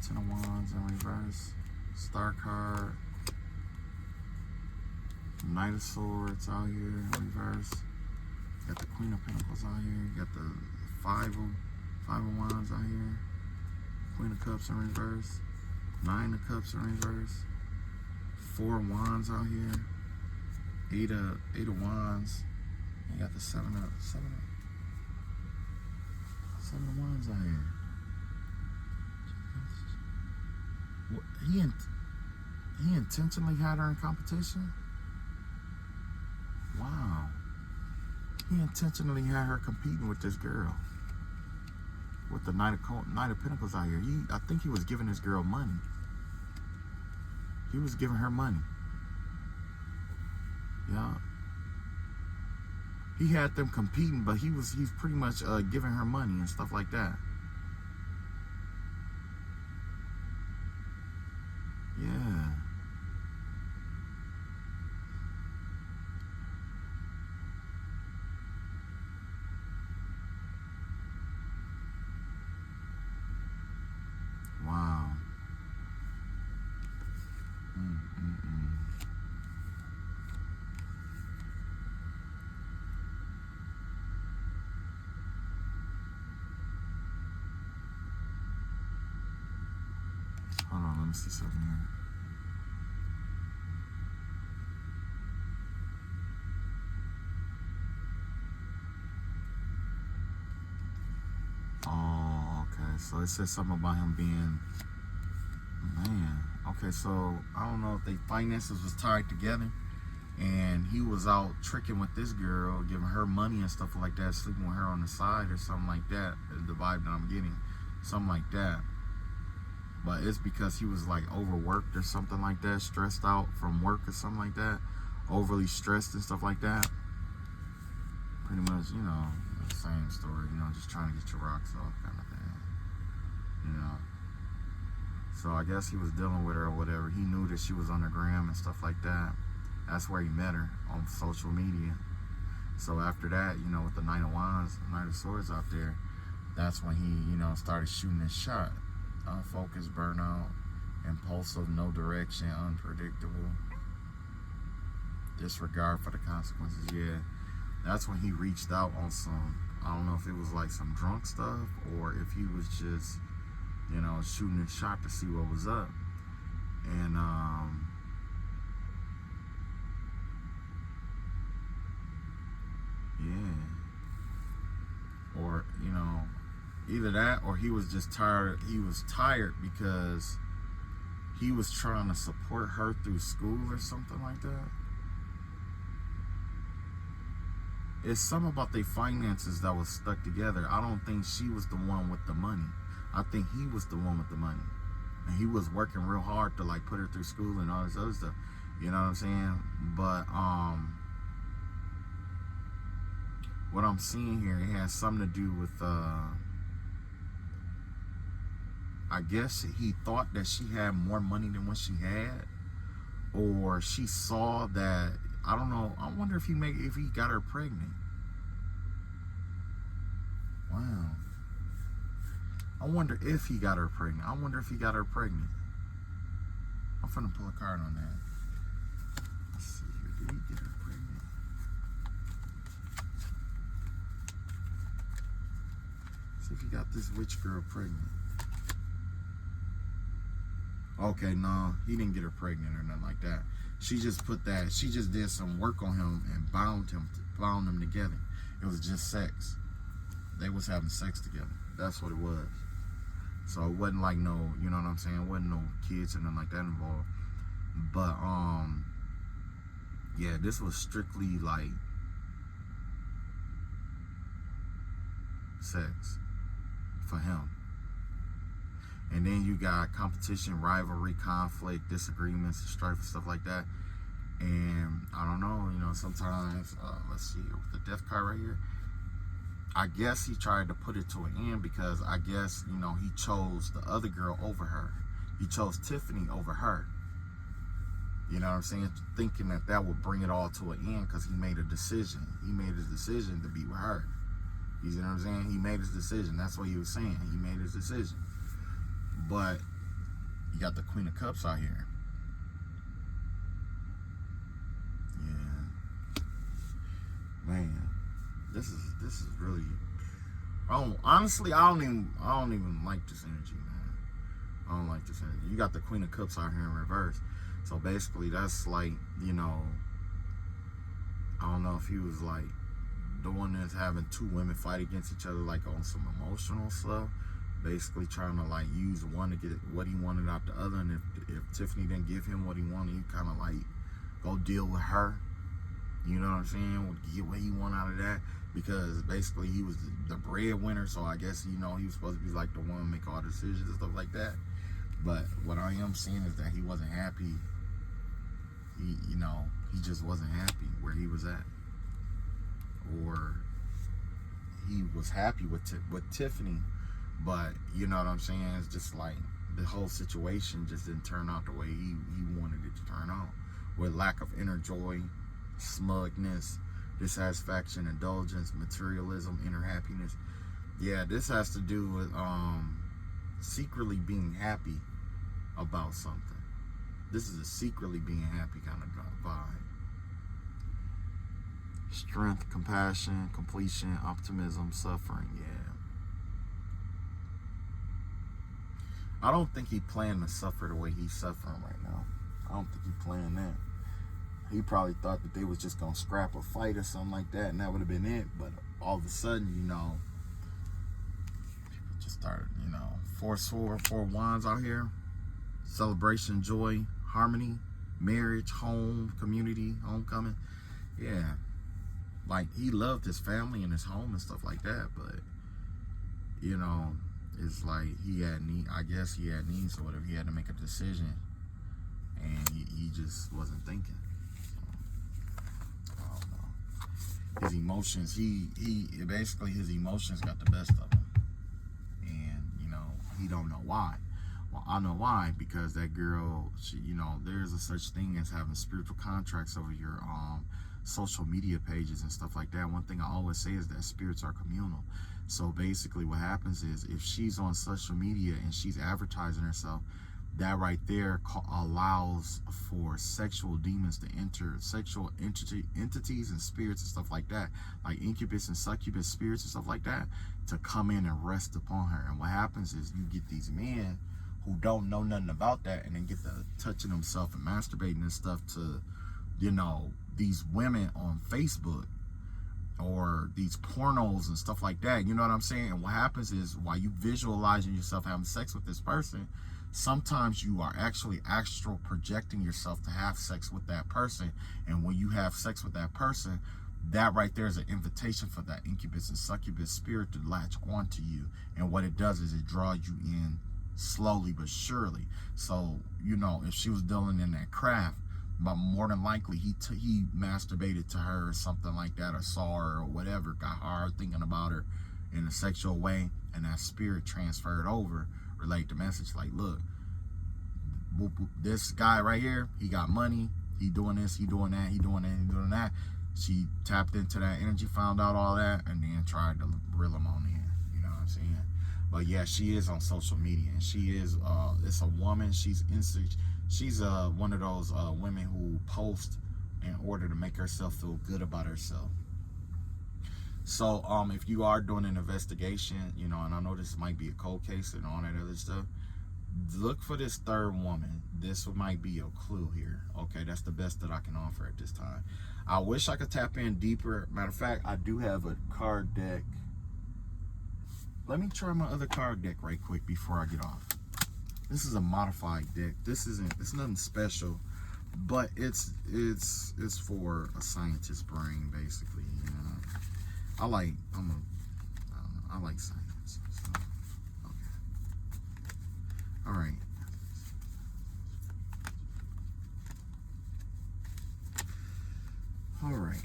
Ten of Wands in reverse. Star card. Knight of Swords out here in reverse. You got the Queen of Pentacles out here. You got the Five of Wands out here. Queen of Cups in reverse. Nine of Cups in reverse. Four of Wands out here. Eight of Wands. You got the seven of Wands out here. What, he intentionally had her in competition? Wow. He intentionally had her competing with this girl. With the Knight of Pentacles out here. I think he was giving this girl money. He was giving her money. Yeah. He had them competing, but he's pretty much giving her money and stuff like that. Yeah. Wow. Hold on, let me see something here. Oh, okay. So it says something about him being, man. Okay, so I don't know if their finances was tied together, and he was out tricking with this girl, giving her money and stuff like that, sleeping with her on the side or something like that. The vibe that I'm getting, something like that. But it's because he was like overworked or something like that, stressed out from work or something like that, overly stressed and stuff like that. Pretty much, you know, the same story, you know, just trying to get your rocks off kind of thing, you know. So I guess he was dealing with her or whatever. He knew that she was on the gram and stuff like that. That's where he met her, on social media. So after that, you know, with the Knight of Wands, Knight of Swords out there, that's when he, you know, started shooting his shot. Unfocused, burnout, impulsive, no direction, unpredictable, disregard for the consequences. Yeah, that's when he reached out on some, I don't know if it was like some drunk stuff or if he was just, you know, shooting his shot to see what was up. And yeah, or, you know, either that or he was just tired. He was tired because he was trying to support her through school or something like that. It's something about their finances that was stuck together. I don't think she was the one with the money. I think he was the one with the money. And he was working real hard to like put her through school and all this other stuff. You know what I'm saying? But what I'm seeing here, it has something to do with I guess he thought that she had more money than what she had, or she saw that, I don't know. I wonder if he got her pregnant. Wow. I wonder if he got her pregnant. I'm finna pull a card on that. Let's see here. Did he get her pregnant? See if he got this witch girl pregnant. Okay, no, he didn't get her pregnant or nothing like that. She just did some work on him and bound them together. It was just sex. They was having sex together. That's what it was. So it wasn't like no, you know what I'm saying? It wasn't no kids or nothing like that involved. But yeah, this was strictly like sex for him. And then you got competition, rivalry, conflict, disagreements, strife, and stuff like that. And I don't know, you know, sometimes, let's see, with the death card right here, I guess he tried to put it to an end because I guess, you know, he chose the other girl over her. He chose Tiffany over her. You know what I'm saying? Thinking that that would bring it all to an end because he made a decision. He made his decision to be with her. You know what I'm saying? He made his decision. That's what he was saying. He made his decision. But you got the Queen of Cups out here. Yeah. Man, this is really. Honestly, I don't even like this energy, man. I don't like this energy. You got the Queen of Cups out here in reverse. So basically, that's like, you know, I don't know if he was like doing this, having two women fight against each other, like on some emotional stuff. Basically trying to like use one to get what he wanted out the other. And if Tiffany didn't give him what he wanted, he kind of like go deal with her. You know what I'm saying? Get what he wanted out of that. Because basically he was the breadwinner. So I guess, you know, he was supposed to be like the one to make all the decisions and stuff like that. But what I am seeing is that he wasn't happy. You know, he just wasn't happy where he was at. Or he was happy with Tiffany, but you know what I'm saying? It's just like the whole situation just didn't turn out the way he wanted it to turn out. With lack of inner joy, smugness, dissatisfaction, indulgence, materialism, inner happiness. Yeah, this has to do with secretly being happy about something. This is a secretly being happy kind of vibe. Strength, compassion, completion, optimism, suffering, yeah. I don't think he planned to suffer the way he's suffering right now. I don't think he planned that. He probably thought that they was just going to scrap a fight or something like that, and that would have been it. But all of a sudden, you know, people just started, you know, four wands out here. Celebration, joy, harmony, marriage, home, community, homecoming. Yeah. Like, he loved his family and his home and stuff like that, but, you know, it's like he had I guess he had needs or whatever. He had to make a decision, and he just wasn't thinking. So, I don't know. His emotions, basically his emotions got the best of him, and, you know, he don't know why. Well, I know why, because that girl, she, you know, there's a such thing as having spiritual contracts over your social media pages and stuff like that. One thing I always say is that spirits are communal. So basically what happens is if she's on social media and she's advertising herself, that right there allows for sexual demons to enter, sexual entities and spirits and stuff like that, like incubus and succubus spirits and stuff like that, to come in and rest upon her. And what happens is you get these men who don't know nothing about that, and then get to touching themselves and masturbating and stuff to, you know, these women on Facebook or these pornos and stuff like that. You know what I'm saying? And what happens is, while you visualizing yourself having sex with this person, sometimes you are actually astral projecting yourself to have sex with that person. And when you have sex with that person, that right there is an invitation for that incubus and succubus spirit to latch onto you. And what it does is it draws you in slowly but surely. So, you know, if she was dealing in that craft, but more than likely he masturbated to her or something like that, or saw her or whatever, got hard thinking about her in a sexual way, and that spirit transferred over, relayed the message like, look, this guy right here, he got money, he doing this, he doing that, he doing that, he doing that. She tapped into that energy, found out all that, and then tried to reel him on in. You know what I'm saying? But yeah, she is on social media, and she is it's a woman. She's one of those women who post in order to make herself feel good about herself. So if you are doing an investigation, you know, and I know this might be a cold case and all that other stuff, look for this third woman. This might be a clue here. Okay, that's the best that I can offer at this time. I wish I could tap in deeper. Matter of fact, I do have a card deck. Let me try my other card deck right quick before I get off. This is a modified deck. It's nothing special, but it's for a scientist's brain, basically. You know? I like science. So, okay. All right. All right.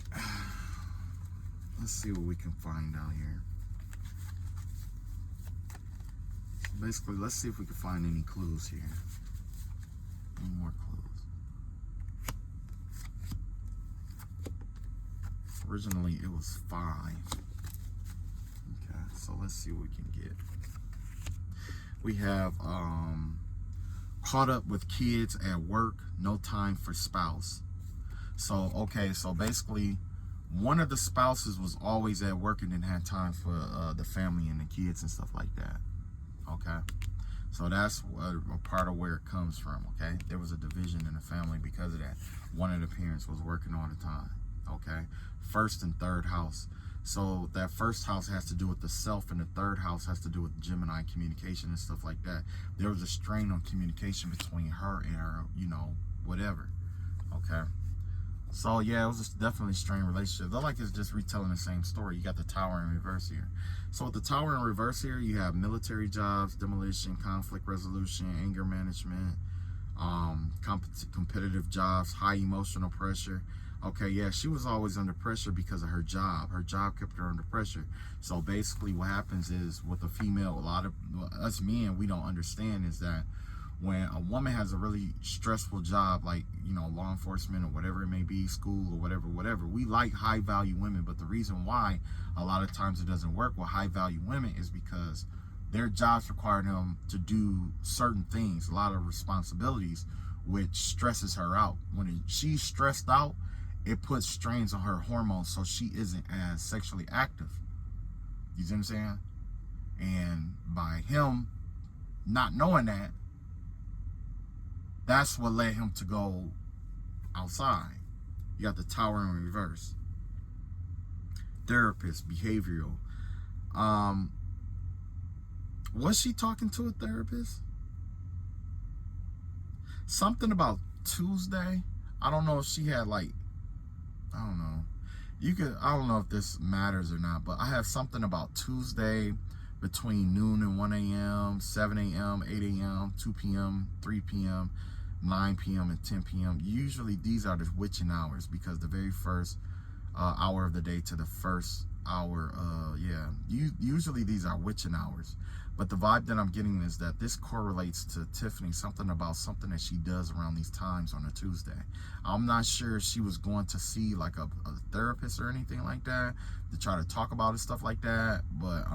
Let's see what we can find out here. So basically, let's see if we can find any clues here. Any more clues. Originally, it was 5. Okay, so let's see what we can get. We have caught up with kids at work, no time for spouse. So, okay, so basically, one of the spouses was always at work and didn't have time for the family and the kids and stuff like that. Okay, so that's a part of where it comes from. Okay, there was a division in the family because of that. One of the parents was working all the time. Okay, first and third house. So that first house has to do with the self, and the third house has to do with Gemini communication and stuff like that. There was a strain on communication between her and her, you know, whatever. Okay. So yeah, it was definitely a strained relationship. Though, like, it's just retelling the same story. You got the Tower in reverse here. So with the Tower in reverse here, you have military jobs, demolition, conflict resolution, anger management, competitive jobs, high emotional pressure. Okay, yeah, she was always under pressure because of her job. Her job kept her under pressure. So basically what happens is with a female, a lot of us men, we don't understand is that when a woman has a really stressful job, like, you know, law enforcement or whatever it may be, school or whatever, we like high value women. But the reason why a lot of times it doesn't work with high value women is because their jobs require them to do certain things, a lot of responsibilities, which stresses her out. When she's stressed out, it puts strains on her hormones, so she isn't as sexually active. You see what I'm saying? And by him not knowing that, that's what led him to go outside. You got the Tower in reverse. Therapist, behavioral. Was she talking to a therapist? Something about Tuesday. I don't know if she had, like, I don't know. I don't know if this matters or not, but I have something about Tuesday between noon and 1 a.m., 7 a.m., 8 a.m., 2 p.m., 3 p.m., 9 p.m. and 10 p.m. Usually these are the witching hours, because the very first hour of the day to the first hour, usually these are witching hours. But the vibe that I'm getting is that this correlates to Tiffany, something about something that she does around these times on a Tuesday. I'm not sure if she was going to see like a therapist or anything like that to try to talk about it, stuff like that. But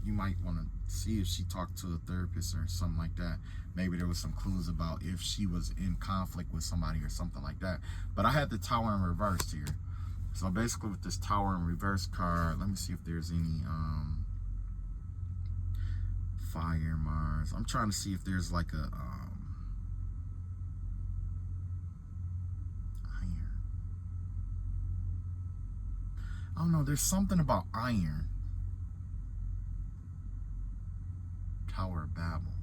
you might want to see if she talked to a therapist or something like that. Maybe there was some clues about if she was in conflict with somebody or something like that. But I had the Tower in reverse here. So basically with this Tower in reverse card, let me see if there's any Fire Mars. I'm trying to see if there's like a iron. I don't know, there's something about iron. Tower of Babel.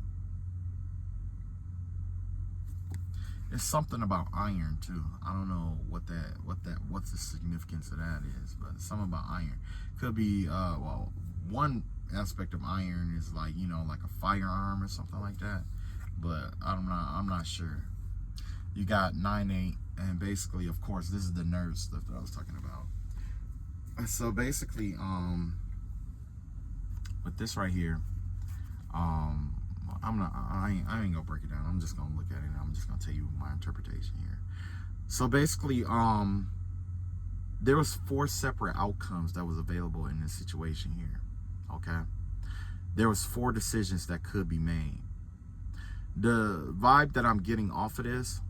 There's something about iron too. I don't know what's the significance of that is, but something about iron. Could be well, one aspect of iron is like, you know, like a firearm or something like that. But I'm not sure. You got 9-8, and basically, of course, this is the nerd stuff that I was talking about. So basically, with this right here, I ain't gonna break it down. I'm just gonna look at it and I'm just gonna tell you my interpretation here. So basically, there was 4 separate outcomes that was available in this situation here. Okay, there was 4 decisions that could be made. The vibe that I'm getting off of this,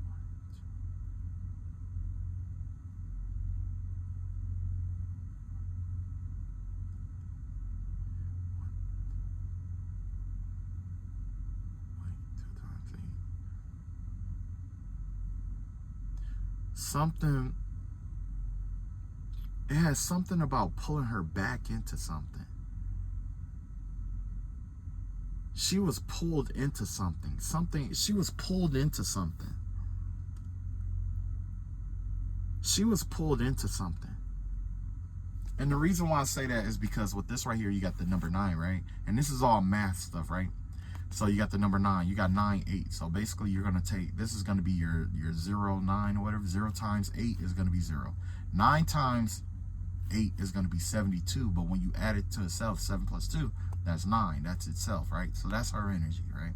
it has something about pulling her back into something. She was pulled into something. She was pulled into something. She was pulled into something. And the reason why I say that is because with this right here, you got the number 9, right? And this is all math stuff, right? So you got the number 9, you got 9, 8. So basically you're going to take, this is going to be your 0, 9 or whatever. 0 times 8 is going to be 0. 9 times 8 is going to be 72. But when you add it to itself, 7 plus 2, that's 9. That's itself, right? So that's her energy, right?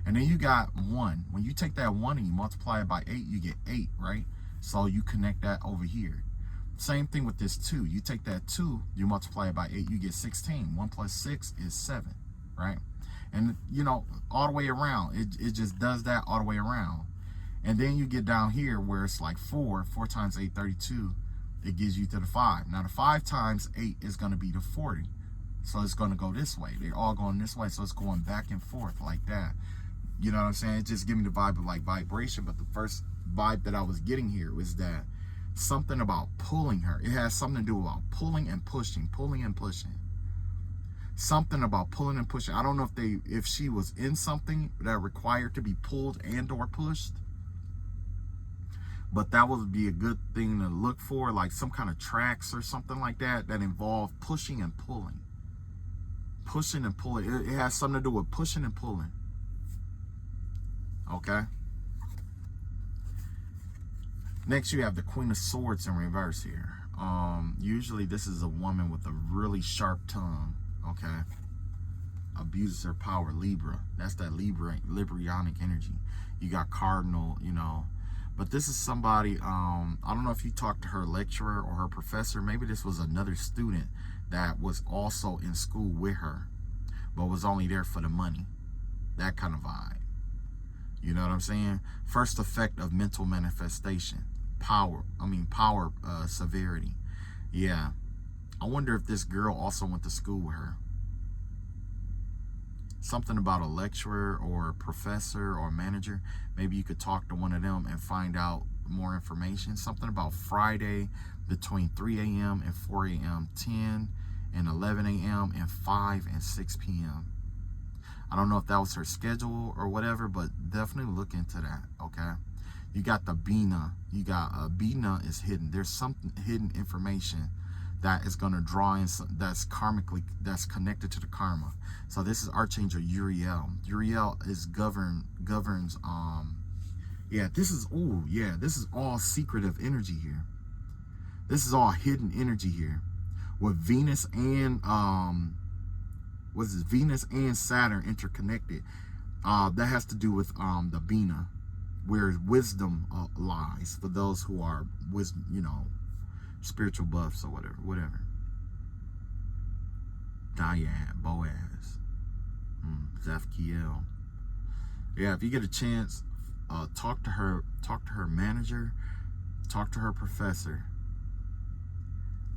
And then you got 1. When you take that 1 and you multiply it by 8, you get 8, right? So you connect that over here. Same thing with this 2. You take that 2, you multiply it by 8, you get 16. 1 plus 6 is 7, right? And, you know, all the way around. It just does that all the way around. And then you get down here where it's like 4. 4 times 8, 32. It gives you to the 5. Now, the 5 times 8 is going to be the 40. So it's going to go this way. They're all going this way. So it's going back and forth like that. You know what I'm saying? It just give me the vibe of like vibration. But the first vibe that I was getting here was that something about pulling her. It has something to do about pulling and pushing, pulling and pushing. Something about pulling and pushing. I don't know if she was in something that required to be pulled and or pushed, but that would be a good thing to look for, like some kind of tracks or something like that that involve pushing and pulling. Pushing and pulling. It has something to do with pushing and pulling. Okay. Next, you have the Queen of Swords in reverse here. Usually this is a woman with a really sharp tongue. Okay. Abuses her power. Libra. That's that Librianic energy. You got Cardinal, you know. But this is somebody, I don't know if you talked to her lecturer or her professor. Maybe this was another student that was also in school with her, but was only there for the money. That kind of vibe. You know what I'm saying? First effect of mental manifestation. Power severity. Yeah. I wonder if this girl also went to school with her. Something about a lecturer or a professor or manager. Maybe you could talk to one of them and find out more information. Something about Friday between 3 a.m. and 4 a.m., 10 and 11 a.m., and 5 and 6 p.m. I don't know if that was her schedule or whatever, but definitely look into that, okay? You got the Bina. You got Bina is hidden. There's some hidden information that is going to draw in, that's karmically, that's connected to the karma. So this is Archangel Uriel. Uriel is governs this is all secretive energy here. This is all hidden energy here with Venus and Venus and Saturn interconnected. That has to do with the Bina, where wisdom lies, for those who are wisdom, you know, spiritual buffs or whatever. Diane, Boaz, Zafkiel. Yeah, if you get a chance, talk to her manager, talk to her professor.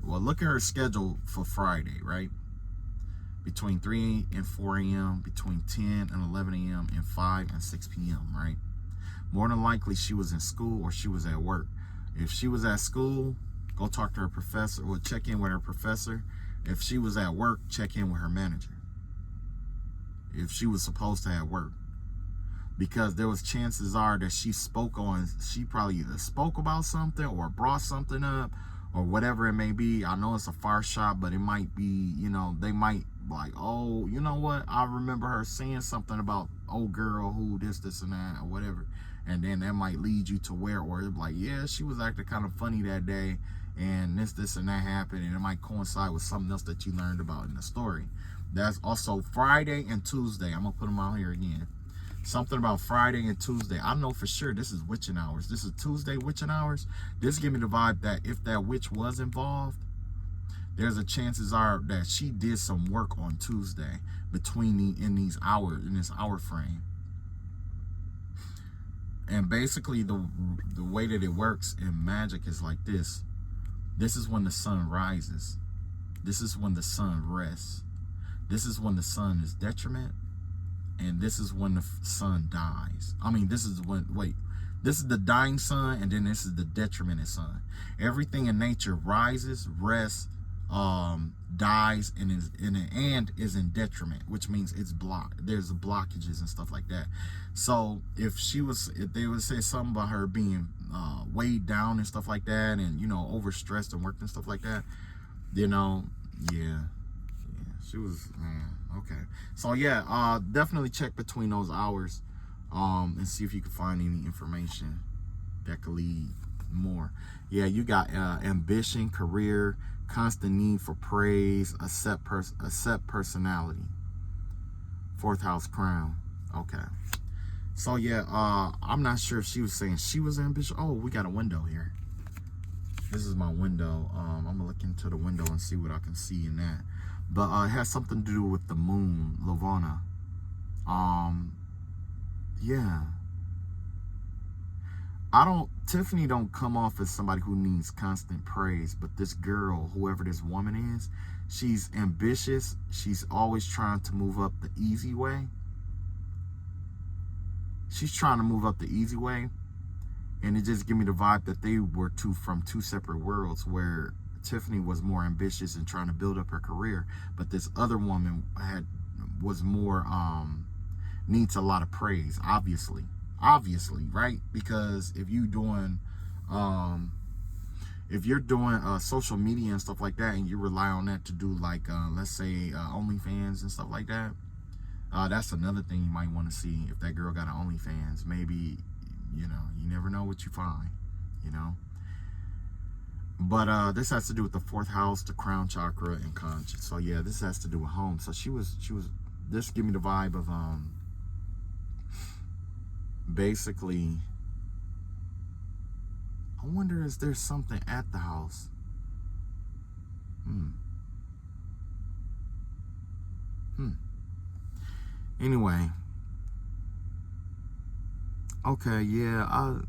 Well, look at her schedule for Friday, right? Between 3 and 4 a.m., between 10 and 11 a.m., and 5 and 6 p.m., right? More than likely, she was in school or she was at work. If she was at school, go talk to her professor, or check in with her professor. If she was at work, check in with her manager. If she was supposed to have work. Because there was chances are that she probably either spoke about something or brought something up or whatever it may be. I know it's a far shot, but it might be, you know, they might like, oh, you know what? I remember her saying something about old girl who this and that or whatever. And then that might lead you to where, or it's like, yeah, she was acting kind of funny that day, and this and that happened, and it might coincide with something else that you learned about in the story. That's also Friday and Tuesday. I'm gonna put them out here again. Something about Friday and Tuesday. I know for sure this is witching hours. This is Tuesday witching hours. This give me the vibe that if that witch was involved, there's a chances are that she did some work on Tuesday in this hour frame. And basically the way that it works in magic is like this. This is when the sun rises. This is when the sun rests. This is when the sun is detriment. And this is when the sun dies. I mean, this is the dying sun, and then this is the detrimented sun. Everything in nature rises, rests, dies, and is in detriment, which means it's blocked. There's blockages and stuff like that. So if they would say something about her being weighed down and stuff like that, and, you know, overstressed and worked and stuff like that, You know, yeah. She was, man, okay. So yeah, definitely check between those hours, and see if you can find any information that could lead more. Yeah, you got ambition, career, constant need for praise, accept personality. Fourth house crown. Okay. So yeah, I'm not sure if she was saying she was ambitious. Oh, we got a window here. This is my window. I'm gonna look into the window and see what I can see in that. But it has something to do with the moon, Lavana. Yeah. Tiffany don't come off as somebody who needs constant praise, but this girl, whoever this woman is, she's ambitious. She's always trying to move up the easy way. She's trying to move up the easy way. And it just gave me the vibe that they were from two separate worlds, where Tiffany was more ambitious and trying to build up her career, but this other woman was more needs a lot of praise, obviously, right? Because if you're doing social media and stuff like that, and you rely on that to do like let's say OnlyFans and stuff like that, that's another thing you might want to see. If that girl got an OnlyFans, maybe, you never know what you find, But this has to do with the fourth house, the crown chakra, and conscience. So yeah, this has to do with home. So she was. This give me the vibe of basically. I wonder, is there something at the house? Anyway. Okay. Yeah.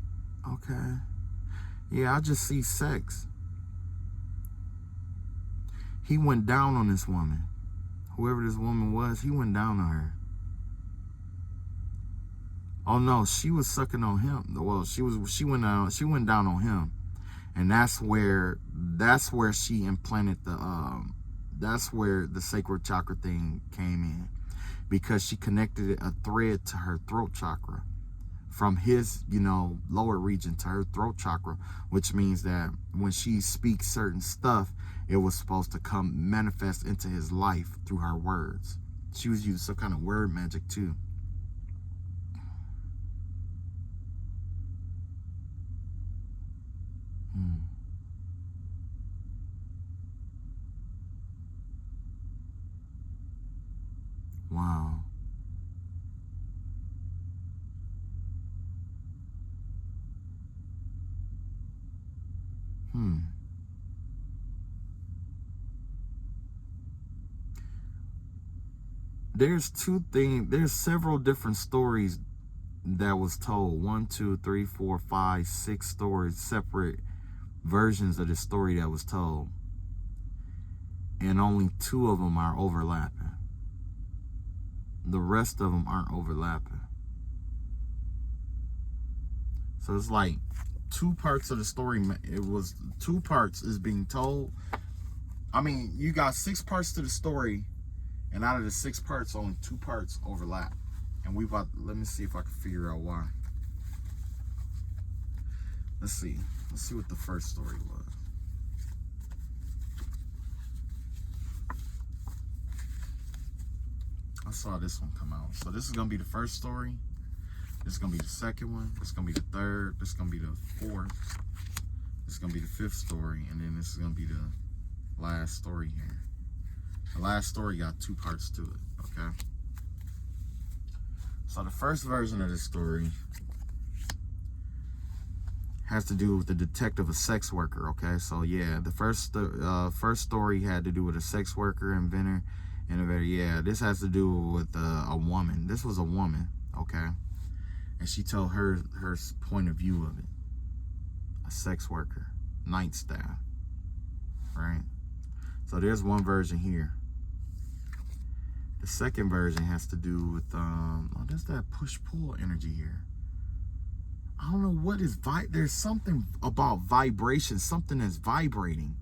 Okay. Yeah. I just see sex. He went down on this woman. Whoever this woman was, he went down on her. Oh no, she was sucking on him. Well, she went down on him. And that's where she implanted that's where the sacred chakra thing came in, because she connected a thread to her throat chakra from his, lower region to her throat chakra, which means that when she speaks certain stuff, it was supposed to come manifest into his life through her words. She was using some kind of word magic too. Wow. There's several different stories that was told. 1, 2, 3, 4, 5, 6 stories, separate versions of the story that was told. And only 2 of them are overlapping. The rest of them aren't overlapping. So it's like 2 parts of the story. It was 2 parts is being told. I mean, you got 6 parts to the story, and out of the 6 parts, only 2 parts overlap. And let me see if I can figure out why. Let's see what the first story was. I saw this one come out. So this is gonna be the first story. This is gonna be the second one. This is gonna be the third. This is gonna be the fourth. This is gonna be the 5th story, and then this is gonna be the last story here. The last story got 2 parts to it. Okay. So the first version of this story has to do with the detective, a sex worker. Okay. So yeah, the first story had to do with a sex worker, inventor. Yeah, this has to do with a woman. This was a woman, okay? And she told her point of view of it. A sex worker, night staff, right? So there's one version here. The second version has to do with, there's that push-pull energy here. I don't know what is, there's something about vibration, something that's vibrating.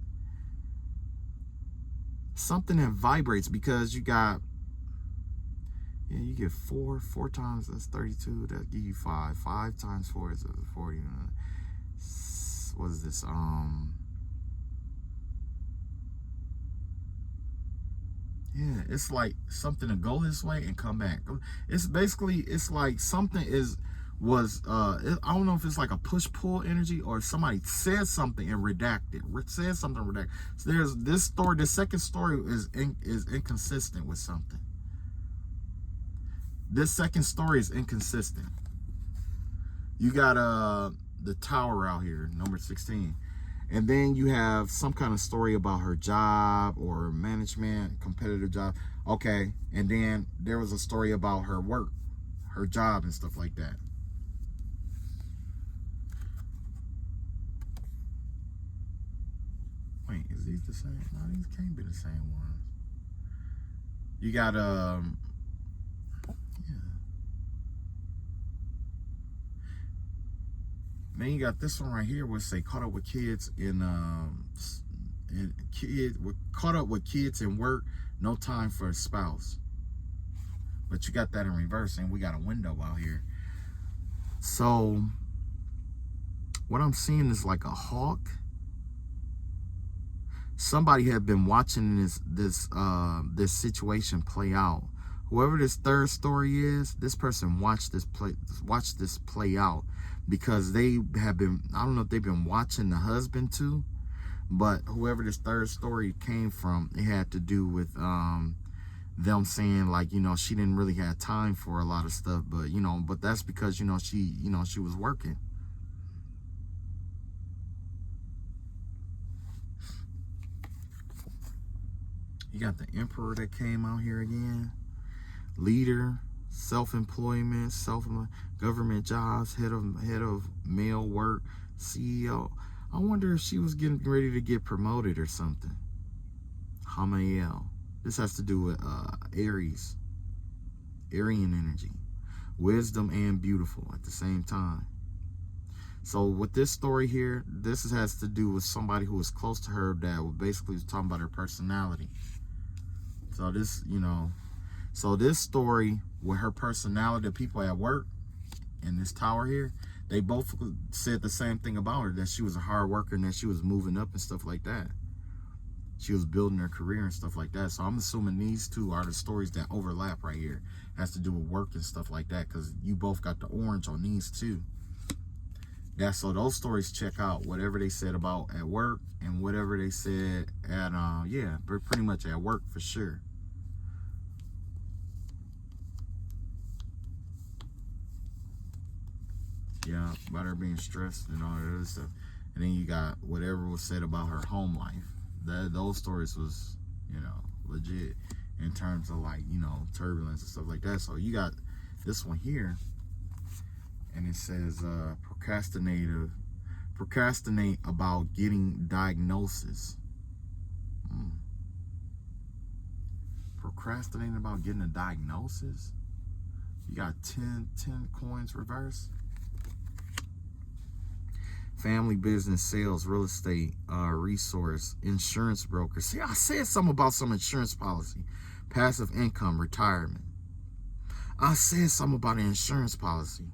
Something that vibrates, because you got, you get 4 times, that's 32, that give you 5 times 4 is 40. What is this, Yeah, it's like something to go this way and come back. It's basically, it's like something I don't know if it's like a push-pull energy or somebody said something and redacted. Said something redacted. So there's this story, the second story is inconsistent with something. This second story is inconsistent. You got the tower out here, number 16. And then you have some kind of story about her job or management, competitive job. Okay. And then there was a story about her work, her job and stuff like that. Wait, is these the same? No, these can't be the same ones. You got yeah. Then you got this one right here where say caught up with kids caught up with kids in work, no time for a spouse. But you got that in reverse, and we got a window out here. So what I'm seeing is like a hawk. Somebody had been watching this situation play out. Whoever this third story is, this person watched this play out, because they have been, I don't know if they've been watching the husband too, but whoever this third story came from, it had to do with them saying like, you know, she didn't really have time for a lot of stuff, but you know, but that's because, you know, she was working. You got the emperor that came out here again. Leader, self-employment, government jobs, head of male work, CEO. I wonder if she was getting ready to get promoted or something. Hamael. This has to do with Aries, Aryan energy, wisdom and beautiful at the same time. So with this story here, this has to do with somebody who was close to her that basically was talking about her personality. So this, you know, so this story with her personality, the people at work in this tower here, they both said the same thing about her, that she was a hard worker and that she was moving up and stuff like that. She was building her career and stuff like that. So I'm assuming these two are the stories that overlap right here. Has to do with work and stuff like that, because you both got the orange on these too. So those stories check out whatever they said about at work and whatever they said at yeah, pretty much at work for sure. Yeah, about her being stressed and all that other stuff. And then you got whatever was said about her home life. Those stories was, you know, legit in terms of like, you know, turbulence and stuff like that. So you got this one here, and it says procrastinate about getting diagnosis. Procrastinating about getting a diagnosis. You got 10 coins reverse. Family, business, sales, real estate, resource, insurance broker. See, I said something about some insurance policy. Passive income, retirement. I said something about an insurance policy.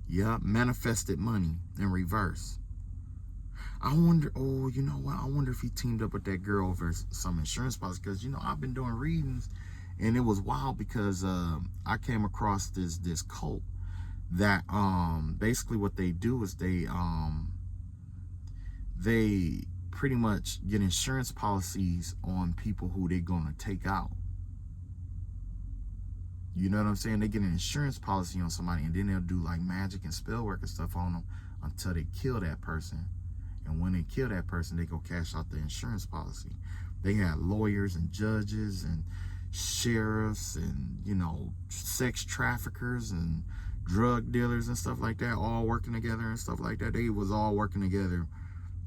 Yeah, manifested money in reverse. I wonder, oh, you know what? I wonder if he teamed up with that girl over some insurance policy, because, you know, I've been doing readings, and it was wild because I came across this cult that basically what they do is they pretty much get insurance policies on people who they're gonna take out. You know what I'm saying? They get an insurance policy on somebody, and then they'll do like magic and spell work and stuff on them until they kill that person. And when they kill that person, they go cash out the insurance policy. They had lawyers and judges and sheriffs and, you know, sex traffickers and drug dealers and stuff like that, all working together and stuff like that. They was all working together,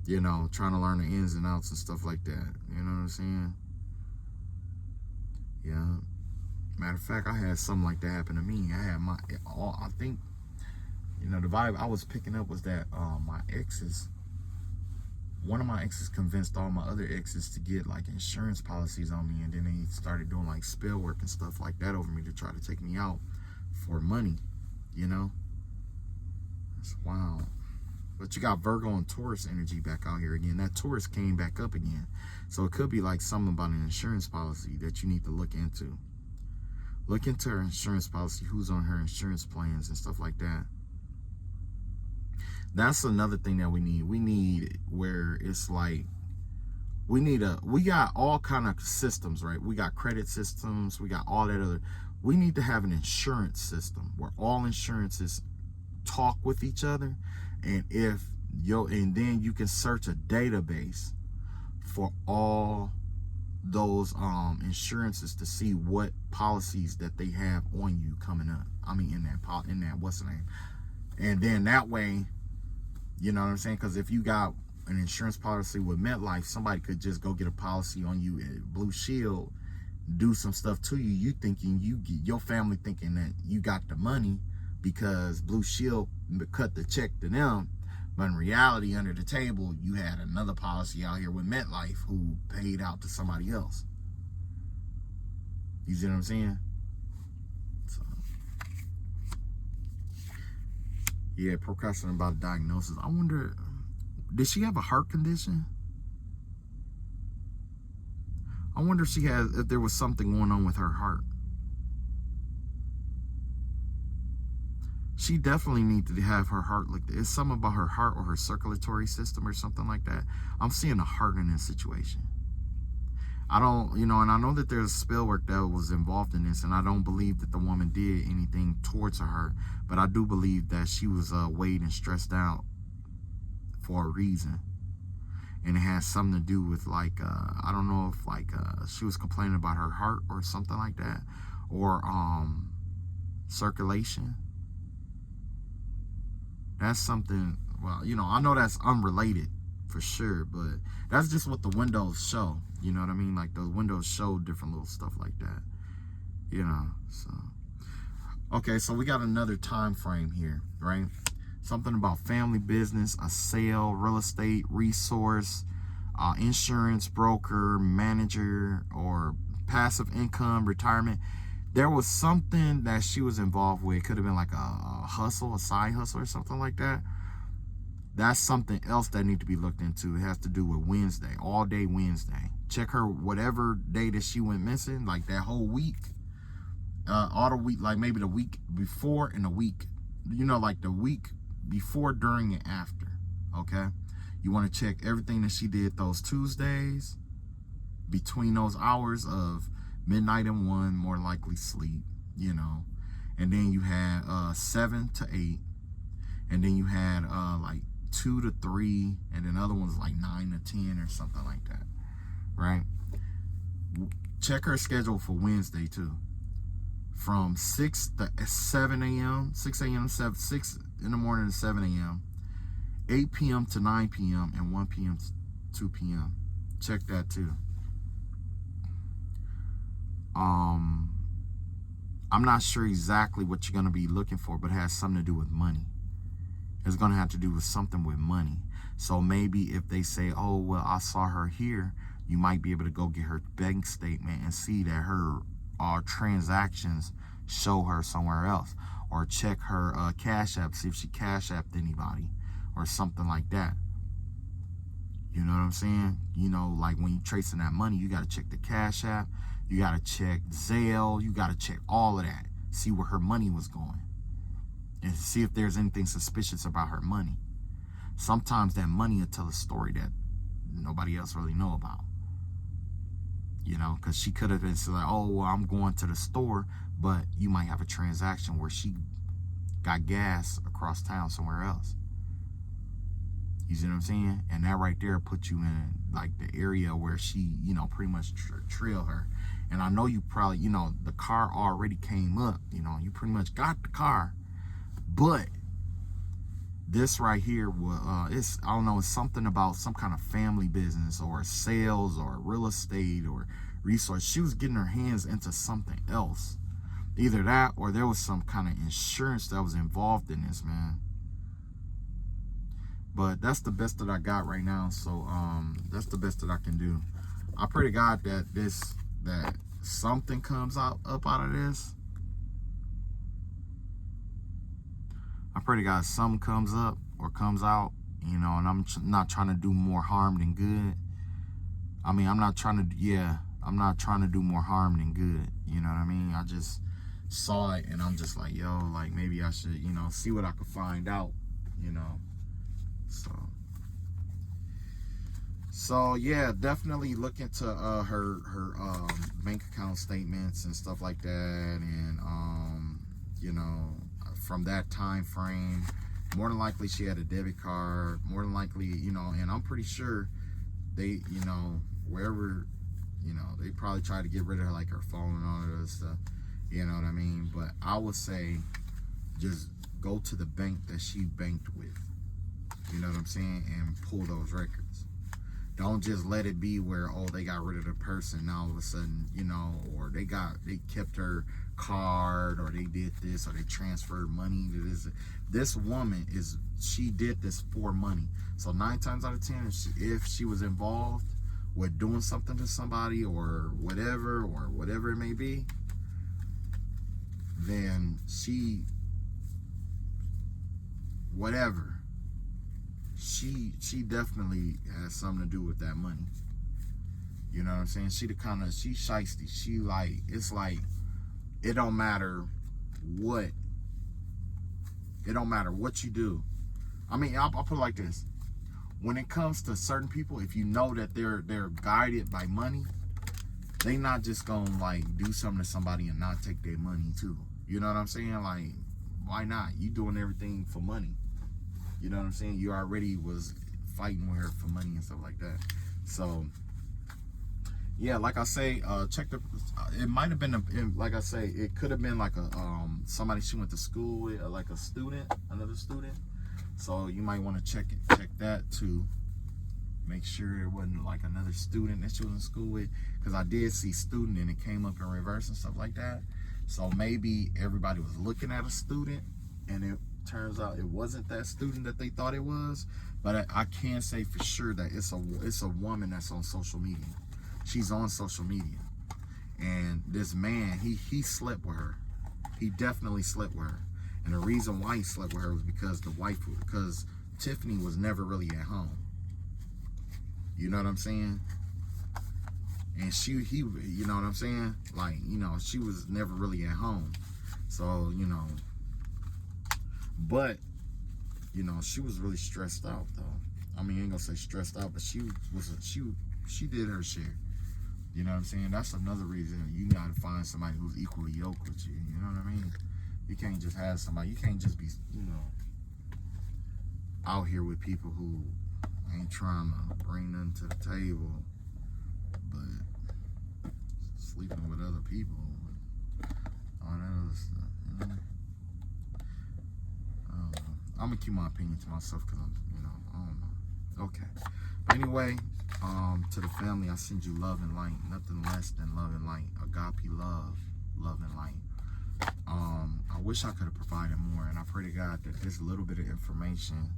you know, trying to learn the ins and outs and stuff like that. You know what I'm saying? Yeah. Matter of fact, I had something like that happen to me. I had I think, you know, the vibe I was picking up was that my exes, one of my exes convinced all my other exes to get like insurance policies on me, and then they started doing like spell work and stuff like that over me to try to take me out for money, you know? It's wild. But you got Virgo and Taurus energy back out here again. That Taurus came back up again. So it could be like something about an insurance policy that you need to look into. Look into her insurance policy, who's on her insurance plans and stuff like that. That's another thing that we need. We need where it's like, we got all kind of systems, right? We got credit systems, we got all that other. We need to have an insurance system where all insurances talk with each other, and then you can search a database for all those insurances to see what policies that they have on you coming up. I mean, in that what's the name? And then that way, you know what I'm saying? Because if you got an insurance policy with MetLife, somebody could just go get a policy on you at Blue Shield, do some stuff to you. You thinking your family thinking that you got the money because Blue Shield cut the check to them, but in reality, under the table, you had another policy out here with MetLife who paid out to somebody else. You see what I'm saying? So, yeah, procrastinating about diagnosis. I wonder, did she have a heart condition? I wonder if there was something going on with her heart. She definitely needs to have her heart looked at. It's something about her heart or her circulatory system or something like that. I'm seeing a heart in this situation. I don't, and I know that there's spell work that was involved in this, and I don't believe that the woman did anything towards her heart, but I do believe that she was weighed and stressed out for a reason. And it has something to do with like, I don't know if like she was complaining about her heart or something like that, or circulation. That's something, well, I know that's unrelated for sure, but that's just what the windows show. You know what I mean? Like the windows show different little stuff like that, so. Okay, so we got another time frame here, right? Something about family business, a sale, real estate, resource, insurance broker, manager, or passive income, retirement. There was something that she was involved with. It could have been like a hustle, a side hustle or something like that. That's something else that need to be looked into. It has to do with Wednesday, all day Wednesday. Check her whatever day that she went missing, like that whole week, all the week, like maybe the week before and the week, like the week before, during, and after, okay? You want to check everything that she did those Tuesdays, between those hours of midnight and 1, more likely sleep, and then you had 7 to 8, and then you had like 2 to 3, and then other ones like 9 to 10 or something like that, right? Check her schedule for Wednesday too, from 6 to 7 a.m., 6 a.m. to 6 in the morning to 7 a.m., 8 p.m. to 9 p.m., and 1 p.m. to 2 p.m. Check that too. I'm not sure exactly what you're going to be looking for, but it has something to do with money. It's going to have to do with something with money. So maybe if they say, oh, well, I saw her here, you might be able to go get her bank statement and see that her transactions show her somewhere else. Or check her Cash App, see if she Cash Apped anybody or something like that. You know what I'm saying? Like when you're tracing that money, you got to check the Cash App. You got to check Zelle. You got to check all of that. See where her money was going. And see if there's anything suspicious about her money. Sometimes that money will tell a story that nobody else really know about. Because she could have been like, oh, well, I'm going to the store. But you might have a transaction where she got gas across town somewhere else. You see what I'm saying? And that right there puts you in like the area where she, pretty much trail her. And I know you probably, the car already came up, you pretty much got the car. But this right here was, I don't know, it's something about some kind of family business or sales or real estate or resource. She was getting her hands into something else. Either that or there was some kind of insurance that was involved in this, man. But that's the best that I got right now. So that's the best that I can do. I pray to God that something comes up out of this. I pray to God something comes up or comes out you know, and I'm not trying to do more harm than good. I mean, I'm not trying to do more harm than good. You know what I mean? I just saw it and I'm just like, yo, like maybe I should, you know, see what I could find out, you know. So yeah, definitely look into her bank account statements and stuff like that, and you know, from that time frame, more than likely she had a debit card, more than likely, you know, and I'm pretty sure they, you know, wherever, you know, they probably tried to get rid of her, like her phone and all of that stuff, you know what I mean? But I would say just go to the bank that she banked with, you know what I'm saying, and pull those records. Don't just let it be where, oh, they got rid of the person, now all of a sudden, you know, or they kept her card, or they did this, or they transferred money to this. This woman she did this for money. So 9 times out of 10, if she was involved with doing something to somebody or whatever it may be, then she definitely has something to do with that money. You know what I'm saying? She shiesty. She like, it's like, it don't matter what you do. I mean, I'll put it like this. When it comes to certain people, if you know that they're guided by money, they not just gonna like do something to somebody and not take their money too. You know what I'm saying? Like, why not? You doing everything for money. You know what I'm saying? You already was fighting with her for money and stuff like that. So yeah, like I say, check the. It might have been like I say, it could have been like a somebody she went to school with, like a student, another student. So you might want to check that too. Make sure it wasn't like another student that she was in school with, because I did see student and it came up in reverse and stuff like that. So maybe everybody was looking at a student and it turns out it wasn't that student that they thought it was. But I can say for sure that it's a woman that's on social media. She's on social media, and this man, he slept with her. He definitely slept with her, and the reason why he slept with her was because because Tiffany was never really at home. You know what I'm saying? And he, you know what I'm saying? Like, you know, she was never really at home. So, you know, but, you know, she was really stressed out though. I mean, I ain't gonna say stressed out, but she did her share. You know what I'm saying? That's another reason you gotta find somebody who's equally yoked with you. You know what I mean? You can't just have somebody, you can't just be, you know, out here with people who ain't trying to bring nothing to the table, but sleeping with other people, all that other stuff, you know? I don't know. I'm gonna keep my opinion to myself because I'm, you know, I don't know. Okay. But anyway, to the family, I send you love and light, nothing less than love and light. Agape love, love and light. I wish I could have provided more, and I pray to God that this little bit of information,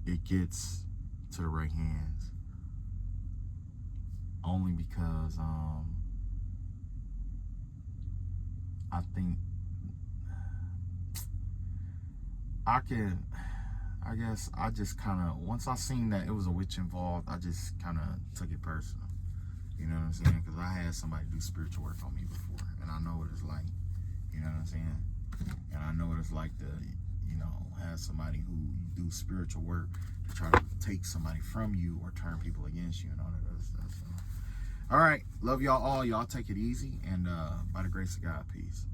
it gets to the right hands. Only because I think I guess I just kind of, once I seen that it was a witch involved, I just kind of took it personal. You know what I'm saying? Because I had somebody do spiritual work on me before, and I know what it's like. You know what I'm saying? And I know what it's like to, you know, have somebody who do spiritual work to try to take somebody from you or turn people against you and all that other stuff. So, all right, love y'all all. Y'all take it easy, and by the grace of God, peace.